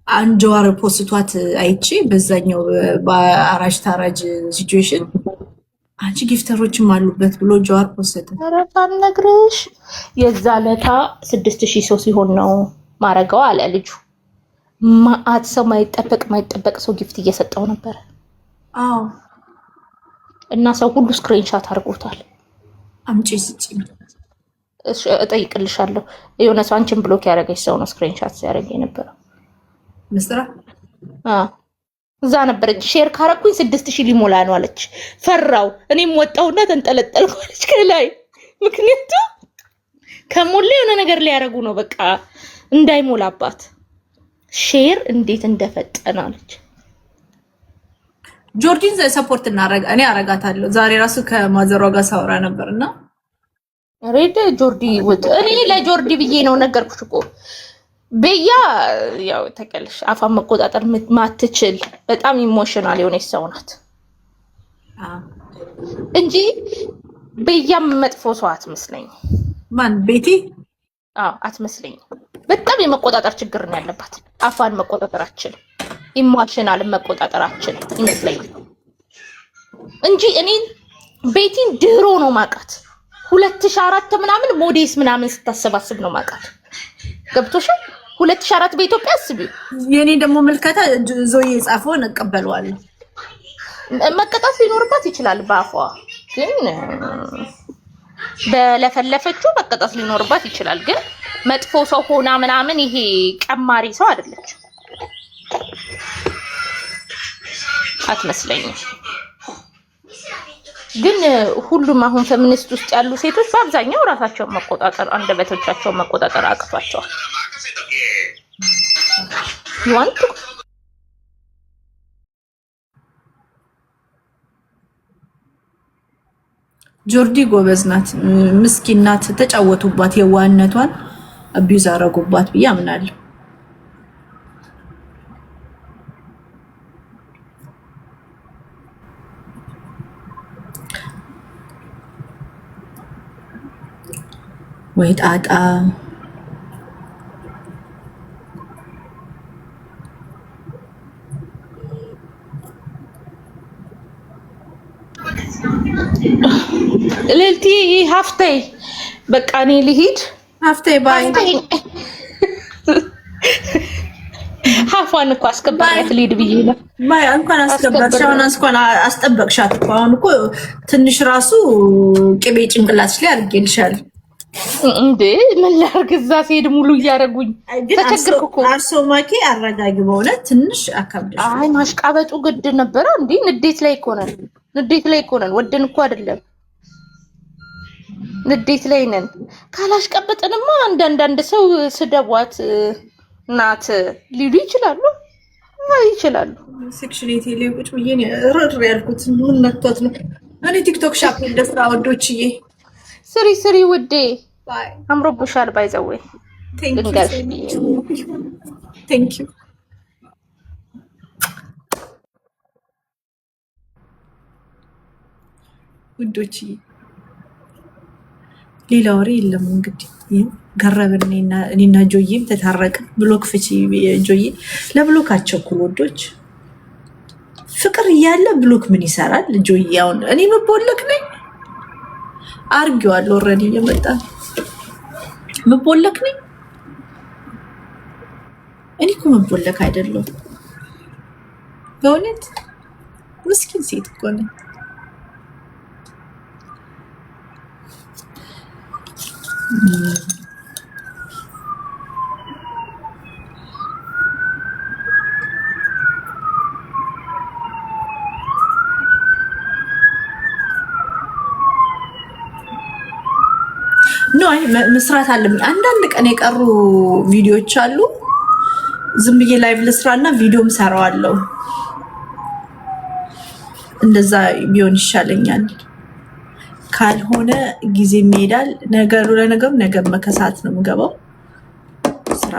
አንጀዋር ፖስቷት አይቼ በዛኛው በአራጅ ታራጅ ሲቹዌሽን አንቺ ጊፍተሮችም አሉበት ብሎ ጀዋር ፖስተ አረፋን ነግርሽ የዛ ለታ 6000 ሰው ሲሆን ነው ማረጋው አለ ልጁ። ማአት ሰው ማይጠበቅ ሰው ጊፍት እየሰጠው ነበር። አዎ እና ሰው ሁሉ ስክሪንሻት አድርጎታል። አምጪ ስጪኝ እጠይቅልሻለሁ። የሆነ ሰው አንቺን ብሎክ ያደረገች ሰው ነው ስክሪንሻት ሲያደርግ የነበረው። ምስራ እዛ ነበረች። ሼር ካረኩኝ 6000 ሊሞላ ነው አለች። ፈራው። እኔም ወጣሁና ተንጠለጠልኩ አለች ከላይ። ምክንያቱም ከሞላ የሆነ ነገር ሊያረጉ ነው በቃ እንዳይሞላባት። ሼር እንዴት እንደፈጠነ አለች። ጆርጂን ሰፖርት እኔ አረጋታለሁ። ዛሬ ራሱ ከማዘሯ ጋር ሳወራ ነበርና ሬድ ጆርዲ ወጥ እኔ ለጆርዲ ብዬ ነው ነገርኩሽ እኮ በያ ያው ተቀልሽ አፋን መቆጣጠር ማትችል በጣም ኢሞሽናል የሆነች ሰው ናት እንጂ በያም መጥፎ ሰው አትመስለኝ። ማን ቤቲ? አትመስለኝ። በጣም የመቆጣጠር ችግር ነው ያለባት። አፋን መቆጣጠር አትችልም። ኢሞሽናል መቆጣጠር አትችልም ይመስለኝ እንጂ እኔ ቤቲን ድሮ ነው ማቃት 2004 ምናምን ሞዴስ ምናምን ስታሰባስብ ነው ማቃት። ገብቶሻል? 2004 በኢትዮጵያ አስቢ። የኔ ደግሞ መልከታ ዞዬ የጻፈውን እቀበለዋለሁ። መቀጣት ሊኖርባት ይችላል በአፏ ግን በለፈለፈችው መቀጣት ሊኖርባት ይችላል። ግን መጥፎ ሰው ሆና ምናምን ይሄ ቀማሪ ሰው አይደለች አትመስለኝም። ግን ሁሉም አሁን ፌሚኒስት ውስጥ ያሉ ሴቶች በአብዛኛው ራሳቸውን መቆጣጠር አንደበቶቻቸውን መቆጣጠር አቅቷቸዋል። ይዋንቱ ጆርዲ ጎበዝ ናት፣ ምስኪን ናት። ተጫወቱባት፣ የዋህነቷን አቢዩዝ አረጉባት ብዬ አምናለሁ። ወይ ጣጣ ልልቲ ሀፍተይ በቃ እኔ ልሂድ። ሀፍተይ ባይ ሀፏን እኮ አስከባሪያት ልሂድ ብዬ ነው። ባይ እንኳን አስከባርሽ። አሁን እንኳን አስጠበቅሻት እኮ። አሁን እኮ ትንሽ ራሱ ቅቤ ጭንቅላትሽ ላይ አድርጌልሻለሁ። እንዴ ምን ላድርግ? እዛ ስሄድ ሙሉ እያደረጉኝ ተቸገርኩ እኮ። አርሶ ማኬ አረጋጊ። በእውነት ትንሽ አካብደሽ። አይ ማሽቃበጡ ግድ ነበረ እንዴ? ንዴት ላይ እኮ ነን፣ ወደን እኮ አይደለም ንዴት ላይ ነን። ካላሽቀበጥንማ አንዳንድ ሰው ስደቧት ናት ሊሉ ይችላሉ። ሴክሽኔቴ ላይ ቁጭ ብዬ ረር ያልኩት ምን ነክቶት ነው? እኔ ቲክቶክ ሻፕ እንደስራ ወዶችዬ ስሪ ውዴ አምሮብሻል። ባይዘዌ ቴንክ ዩ ውዶችዬ። ሌላ ወሬ የለም እንግዲህ ገረብን። እኔና ጆዬም ተታረቅን። ብሎክ ፍቺ ጆዬ። ለብሎክ አቸኩል ወዶች። ፍቅር እያለ ብሎክ ምን ይሰራል ጆዬ? አሁን እኔ መቦለክ ነኝ አርጌዋለሁ። ኦልሬዲ እየመጣ መቦለክ ነኝ እኔ እኮ መቦለክ አይደለም በእውነት ምስኪን ሴት እኮ ነኝ። አይ መስራት አለብኝ። አንዳንድ ቀን የቀሩ ቪዲዮዎች አሉ። ዝም ብዬ ላይቭ ልስራና ቪዲዮም ሰራዋለሁ። እንደዛ ቢሆን ይሻለኛል። ካልሆነ ጊዜ ይሄዳል። ለነገሩ ነገ መከሳት ነው የምገባው ስራ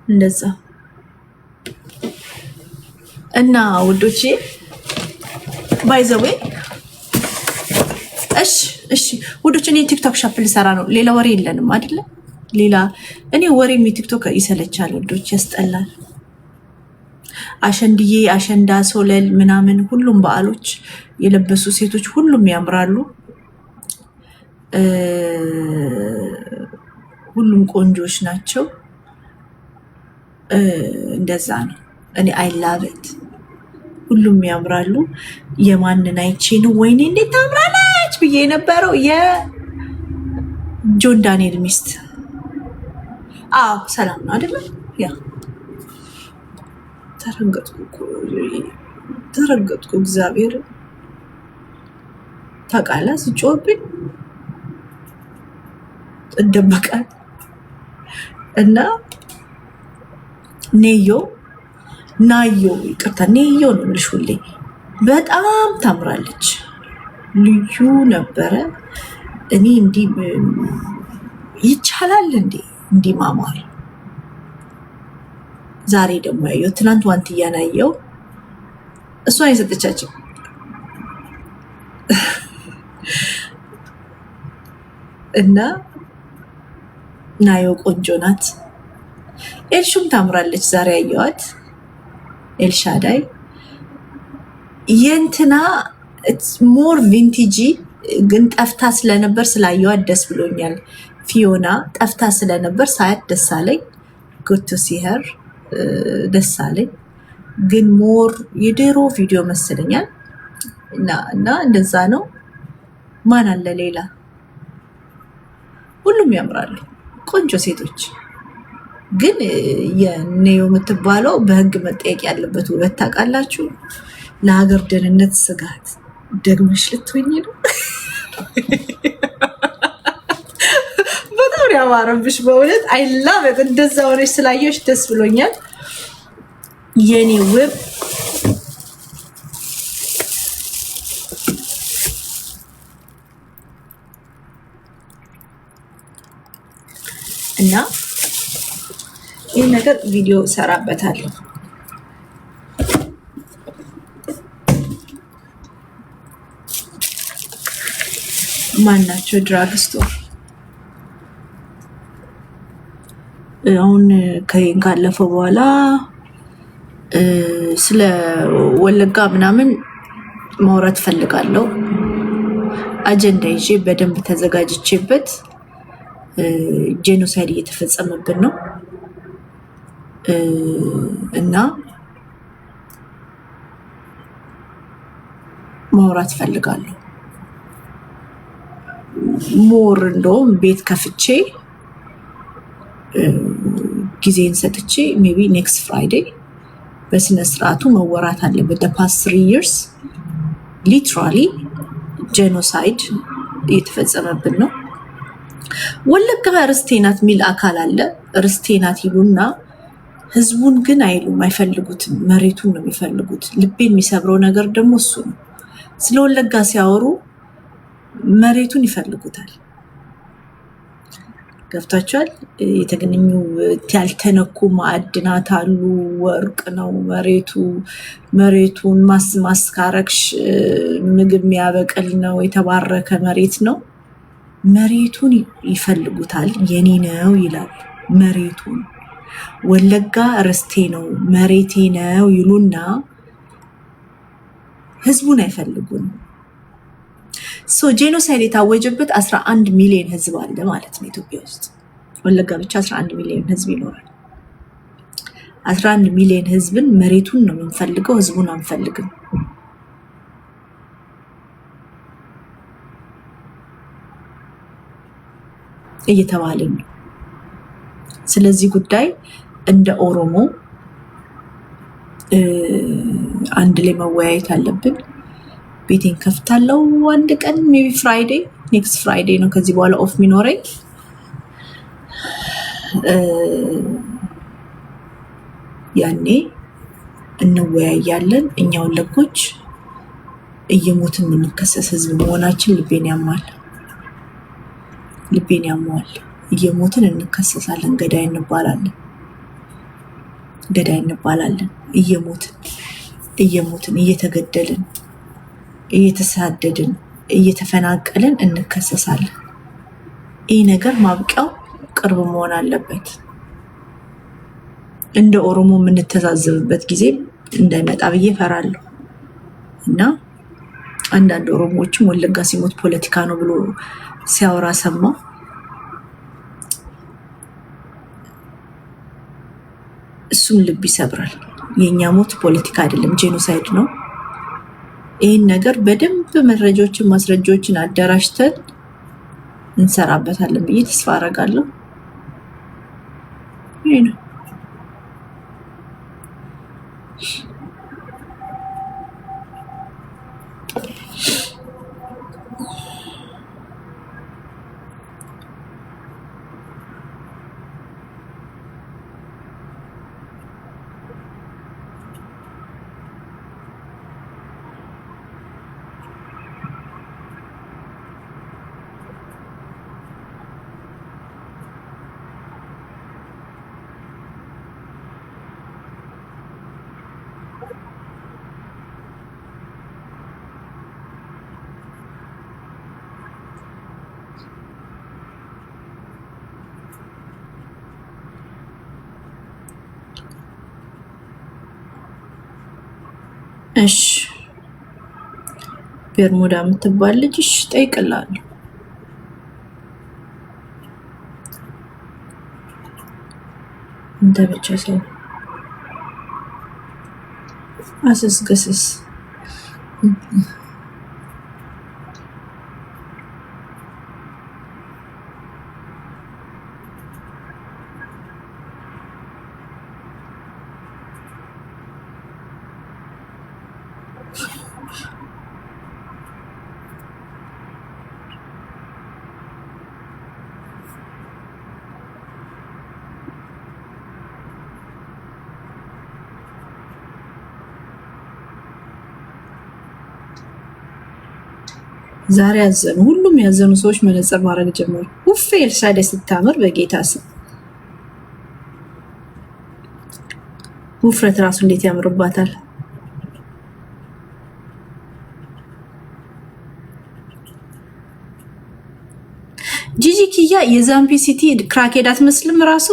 እንደዛ እና ውዶቼ ባይ ዘ ዌይ እሺ ውዶች፣ እኔ ቲክቶክ ሻፕ ልሰራ ነው። ሌላ ወሬ የለንም አይደለ? ሌላ እኔ ወሬም የቲክቶክ ይሰለቻል ውዶች፣ ያስጠላል። አሸንድዬ፣ አሸንዳ፣ ሶለል ምናምን ሁሉም በዓሎች የለበሱ ሴቶች ሁሉም ያምራሉ። ሁሉም ቆንጆች ናቸው። እንደዛ ነው። እኔ አይ ላቭ ኢት። ሁሉም ያምራሉ። የማንን አይቼ ነው ወይኔ እንዴት ታምራለች ብዬ የነበረው የጆን ዳንኤል ሚስት። አዎ ሰላም ነው አይደለ? ያ ተረገጥኩ እግዚአብሔር ታውቃለህ። ስጮህብኝ እደበቃለሁ እና ናዮ ይቅርታ ኔዮ ነው የምልሽ ሁሌ በጣም ታምራለች። ልዩ ነበረ። እኔ እንዲህ ይቻላል እንዲህ ማማር። ዛሬ ደግሞ ያየው ትናንት ዋንትያን ያየው እሷን የሰጠቻቸው እና ናዮ ቆንጆ ናት። ኤልሹም ታምራለች። ዛሬ ያየዋት ኤልሻዳይ የእንትና ሞር ቪንቴጂ ግን ጠፍታ ስለነበር ስላየዋት ደስ ብሎኛል። ፊዮና ጠፍታ ስለነበር ሳያት ደስ አለኝ። ጉድ ቱ ሲ ሄር ደስ አለኝ። ግን ሞር የድሮ ቪዲዮ መስለኛል እና እንደዛ ነው። ማን አለ ሌላ? ሁሉም ያምራሉ፣ ቆንጆ ሴቶች። ግን የኔዮ የምትባለው በህግ መጠየቅ ያለበት ውበት ታውቃላችሁ። ለሀገር ደህንነት ስጋት ደግመሽ ልትሆኝ ነው። በጣም ያማረብሽ በእውነት አይላበት። እንደዛ ሆነሽ ስላየሽ ደስ ብሎኛል የኔ ውብ። እና ይህ ነገር ቪዲዮ ሰራበታለሁ። ማናቸው ድራግ ስቶር አሁን ካለፈው በኋላ ስለ ወለጋ ምናምን ማውራት ፈልጋለሁ። አጀንዳ ይዤ በደንብ ተዘጋጅቼበት ጄኖሳይድ እየተፈጸመብን ነው እና ማውራት ፈልጋለሁ። ሞር እንደውም ቤት ከፍቼ ጊዜን ሰጥቼ ሜቢ ኔክስት ፍራይዴይ በስነ ስርዓቱ መወራት አለበት። the past 3 years ሊትራሊ ጄኖሳይድ እየተፈጸመብን ነው። ወለጋ ርስቴ ናት የሚል አካል አለ። ርስቴ ናት ይሉና ህዝቡን ግን አይሉም፣ አይፈልጉትም። መሬቱን ነው የሚፈልጉት። ልቤ የሚሰብረው ነገር ደግሞ እሱ ነው። ስለ ወለጋ ሲያወሩ መሬቱን ይፈልጉታል። ገብታችኋል? የተገኘኙ ያልተነኩ ማዕድናት አሉ። ወርቅ ነው መሬቱን ማስካረክሽ ምግብ የሚያበቅል ነው። የተባረከ መሬት ነው። መሬቱን ይፈልጉታል። የኔ ነው ይላሉ። መሬቱን ወለጋ ርስቴ ነው መሬቴ ነው ይሉና ህዝቡን አይፈልጉም። ጄኖሳይድ የታወጀበት 11 ሚሊዮን ህዝብ አለ ማለት ነው ኢትዮጵያ ውስጥ። ወለጋ ብቻ 11 ሚሊዮን ህዝብ ይኖራል። 11 ሚሊዮን ህዝብን መሬቱን ነው የምንፈልገው፣ ህዝቡን አንፈልግም። እየተባልን ነው። ስለዚህ ጉዳይ እንደ ኦሮሞ አንድ ላይ መወያየት አለብን። ቤቴን ከፍታለሁ አንድ ቀን ሜቢ ፍራይዴይ፣ ኔክስት ፍራይዴይ ነው ከዚህ በኋላ ኦፍ ሚኖረኝ። ያኔ እንወያያለን። እኛ ወለጎች እየሞትን የምንከሰስ ህዝብ መሆናችን ልቤን ያማል። እየሞትን እንከሰሳለን። ገዳይ እንባላለን። እየሞትን እየተገደልን እየተሳደድን እየተፈናቀልን እንከሰሳለን። ይህ ነገር ማብቂያው ቅርብ መሆን አለበት። እንደ ኦሮሞ የምንተዛዘብበት ጊዜ እንዳይመጣ ብዬ ፈራለሁ። እና አንዳንድ ኦሮሞዎችም ወለጋ ሲሞት ፖለቲካ ነው ብሎ ሲያወራ ሰማሁ። የእሱም ልብ ይሰብራል። የእኛ ሞት ፖለቲካ አይደለም፣ ጄኖሳይድ ነው። ይህን ነገር በደንብ መረጃዎችን ማስረጃዎችን አደራጅተን እንሰራበታለን ብዬ ተስፋ አደርጋለሁ። ይህ ነው። እሺ ቤርሙዳ የምትባል ልጅ እሺ ጠይቅላለሁ። እንደ ብቻ ሰው አስስገስስ ዛሬ ያዘኑ ሁሉም ያዘኑ ሰዎች መነጽር ማድረግ ጀመሩ። ውፍ ኤልሳዳይ ስታምር በጌታ ስም ውፍረት ራሱ እንዴት ያምርባታል። ጂጂ ኪያ የዛምቢ ሲቲ ክራኬድ አትመስልም። ራሱ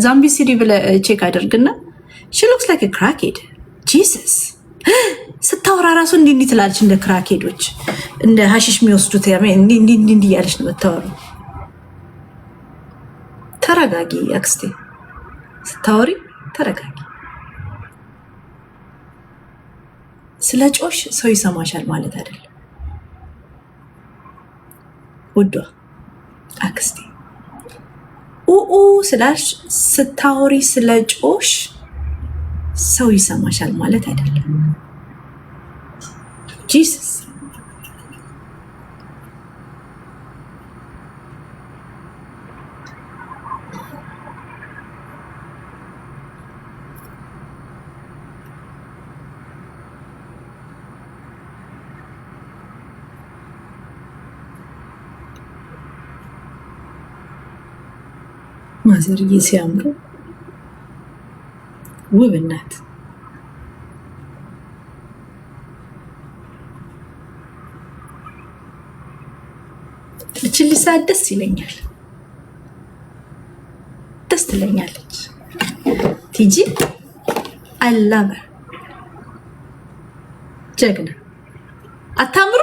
ዛምቢ ሲቲ ብለህ ቼክ አድርግና she looks like a crackhead Jesus ስታወራ ራሱ እንዲህ ትላለች። እንደ ክራኬዶች እንደ ሀሺሽ የሚወስዱት እንዲህ እያለች ነው የምታወራው። ተረጋጊ አክስቴ፣ ስታወሪ ተረጋጊ። ስለ ጮሽ ሰው ይሰማሻል ማለት አይደለም ውዷ አክስቴ። ኡኡ ስላሽ ስታወሪ ስለ ጮሽ ሰው ይሰማሻል ማለት አይደለም። ጂሰስ ማዘርዬ ሲያምሩ ውብ እናት። እችልሳ ደስ ይለኛል፣ ደስ ትለኛለች። ቲጂ አላበ ጀግና አታምሩ።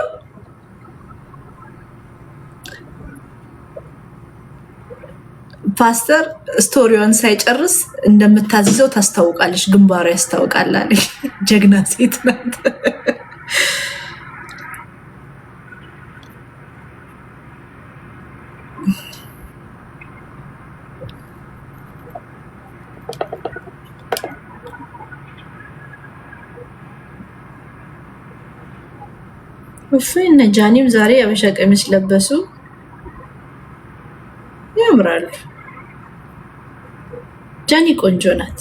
ፓስተር ስቶሪውን ሳይጨርስ እንደምታዝዘው ታስታውቃለች፣ ግንባሩ ያስታውቃል አለ። ጀግና ሴት ናት። እነ ጃኒም ዛሬ የሀበሻ ቀሚስ ለበሱ፣ ያምራሉ። ጃኒ ቆንጆ ናት፣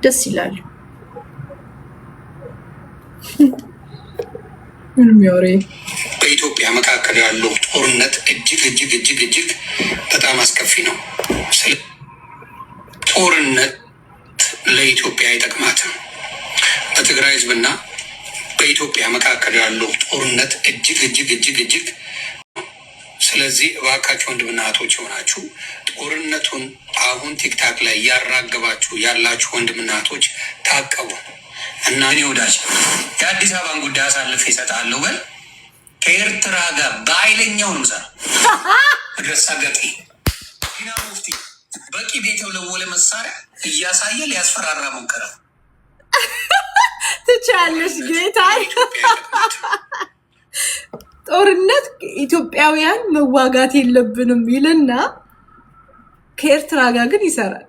ደስ ይላሉ። በኢትዮጵያ መካከል ያለው ጦርነት እጅግ በጣም አስከፊ ነው። ጦርነት ለኢትዮጵያ አይጠቅማትም። በትግራይ ህዝብና በኢትዮጵያ መካከል ያለው ጦርነት እጅግ ስለዚህ እባካችሁ ወንድምና እህቶች የሆናችሁ ጦርነቱን አሁን ቲክታክ ላይ ያራገባችሁ ያላችሁ ወንድምና እህቶች ታቀቡ እና እኔ ወዳጅ የአዲስ አበባን ጉዳይ አሳልፌ እሰጥሃለሁ በል ከኤርትራ ጋር በኃይለኛው ነው ሰራ መድረሳ ገጤ ዲና ሙፍቲ በቂ ቤት የወለወለ መሳሪያ እያሳየ ሊያስፈራራ ሞከረ። ትቻለሽ ጌታ ጦርነት ኢትዮጵያውያን መዋጋት የለብንም ይልና ከኤርትራ ጋር ግን ይሰራል።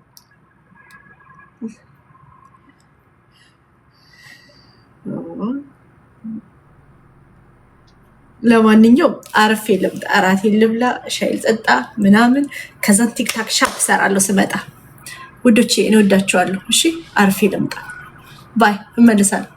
ለማንኛውም አረፍ የለም አራት ልብላ ሻይ ልጠጣ ምናምን ከዛን ቲክታክ ሻፕ ሰራለሁ ስመጣ ውዶቼ እንወዳቸዋለሁ። እሺ አረፍ የለም ባይ እመልሳለሁ።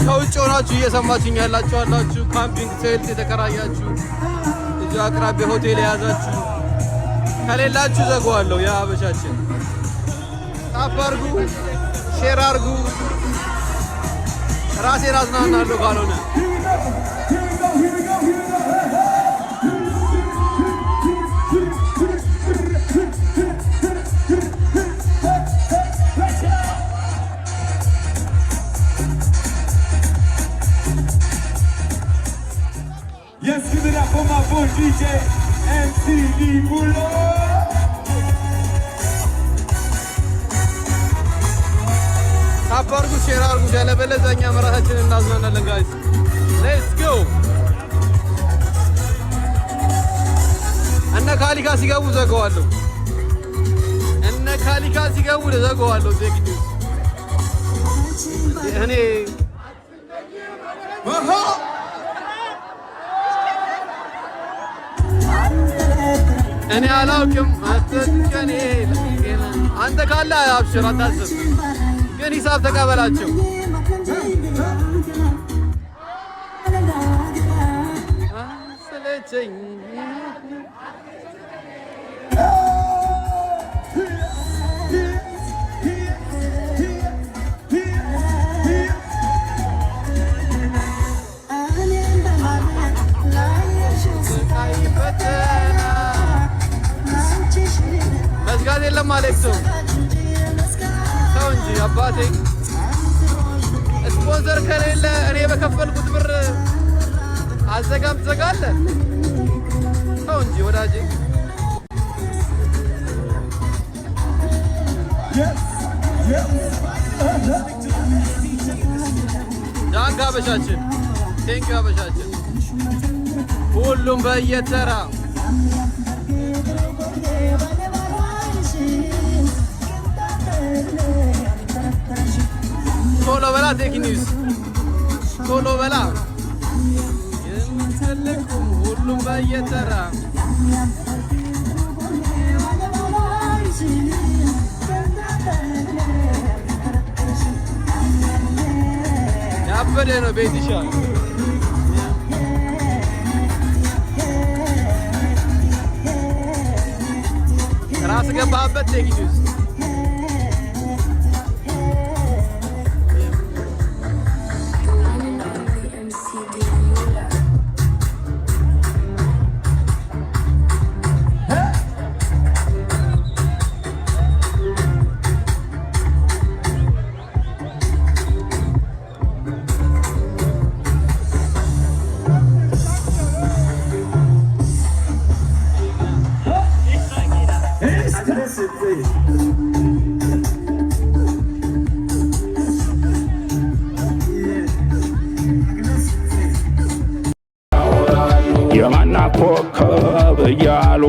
ከውጭ ሆናችሁ እየሰማችሁኝ ያላችሁ ካምፒንግ ቴንት የተከራያችሁ እዚህ አቅራቢያ ሆቴል የያዛችሁ ከሌላችሁ ዘጋዋለሁ። ያ አበሻችን ታፕ አድርጉ፣ ሼር አድርጉ። ራሴን አዝናናለሁ ካልሆነ Yes, give it up for my boy DJ MCD Bulo. ታፕ አድርጉ፣ ሼር አድርጉ። ያለበለዚያ እኛ መራታችንን እናዝናናለን። ጋይስ ሌትስ ጎ። እነ ካሊካ ሲገቡ ዘጋዋለሁ። እነ ካሊካ ሲገቡ ዘጋዋለሁ። ዜግኒ እኔ አላውቅም። አትከኔ አንተ ካለ አብሽር አታስብ፣ ግን ሂሳብ ተቀበላቸው። አሰለቸኝ መዝጋት የለም አሌክሶ ሰው እንጂ አባቴ። ስፖንሰር ከሌለ እኔ በከፈልኩት ብር አዘጋም ትዘጋለህ። ሰው እንጂ ወዳጄ። ዳንክ አበሻችን፣ ቴንኪ አበሻችን። ሁሉም በየተራ ቶሎ በላ ቴክ ኒውስ ቶሎ በላ የምትልቁም ሁሉም በየተራ ያበደ ነው ቤት ይሻል። ራስ ገባህበት ቴክ ኒውስ የማና ኮከብ እያሉ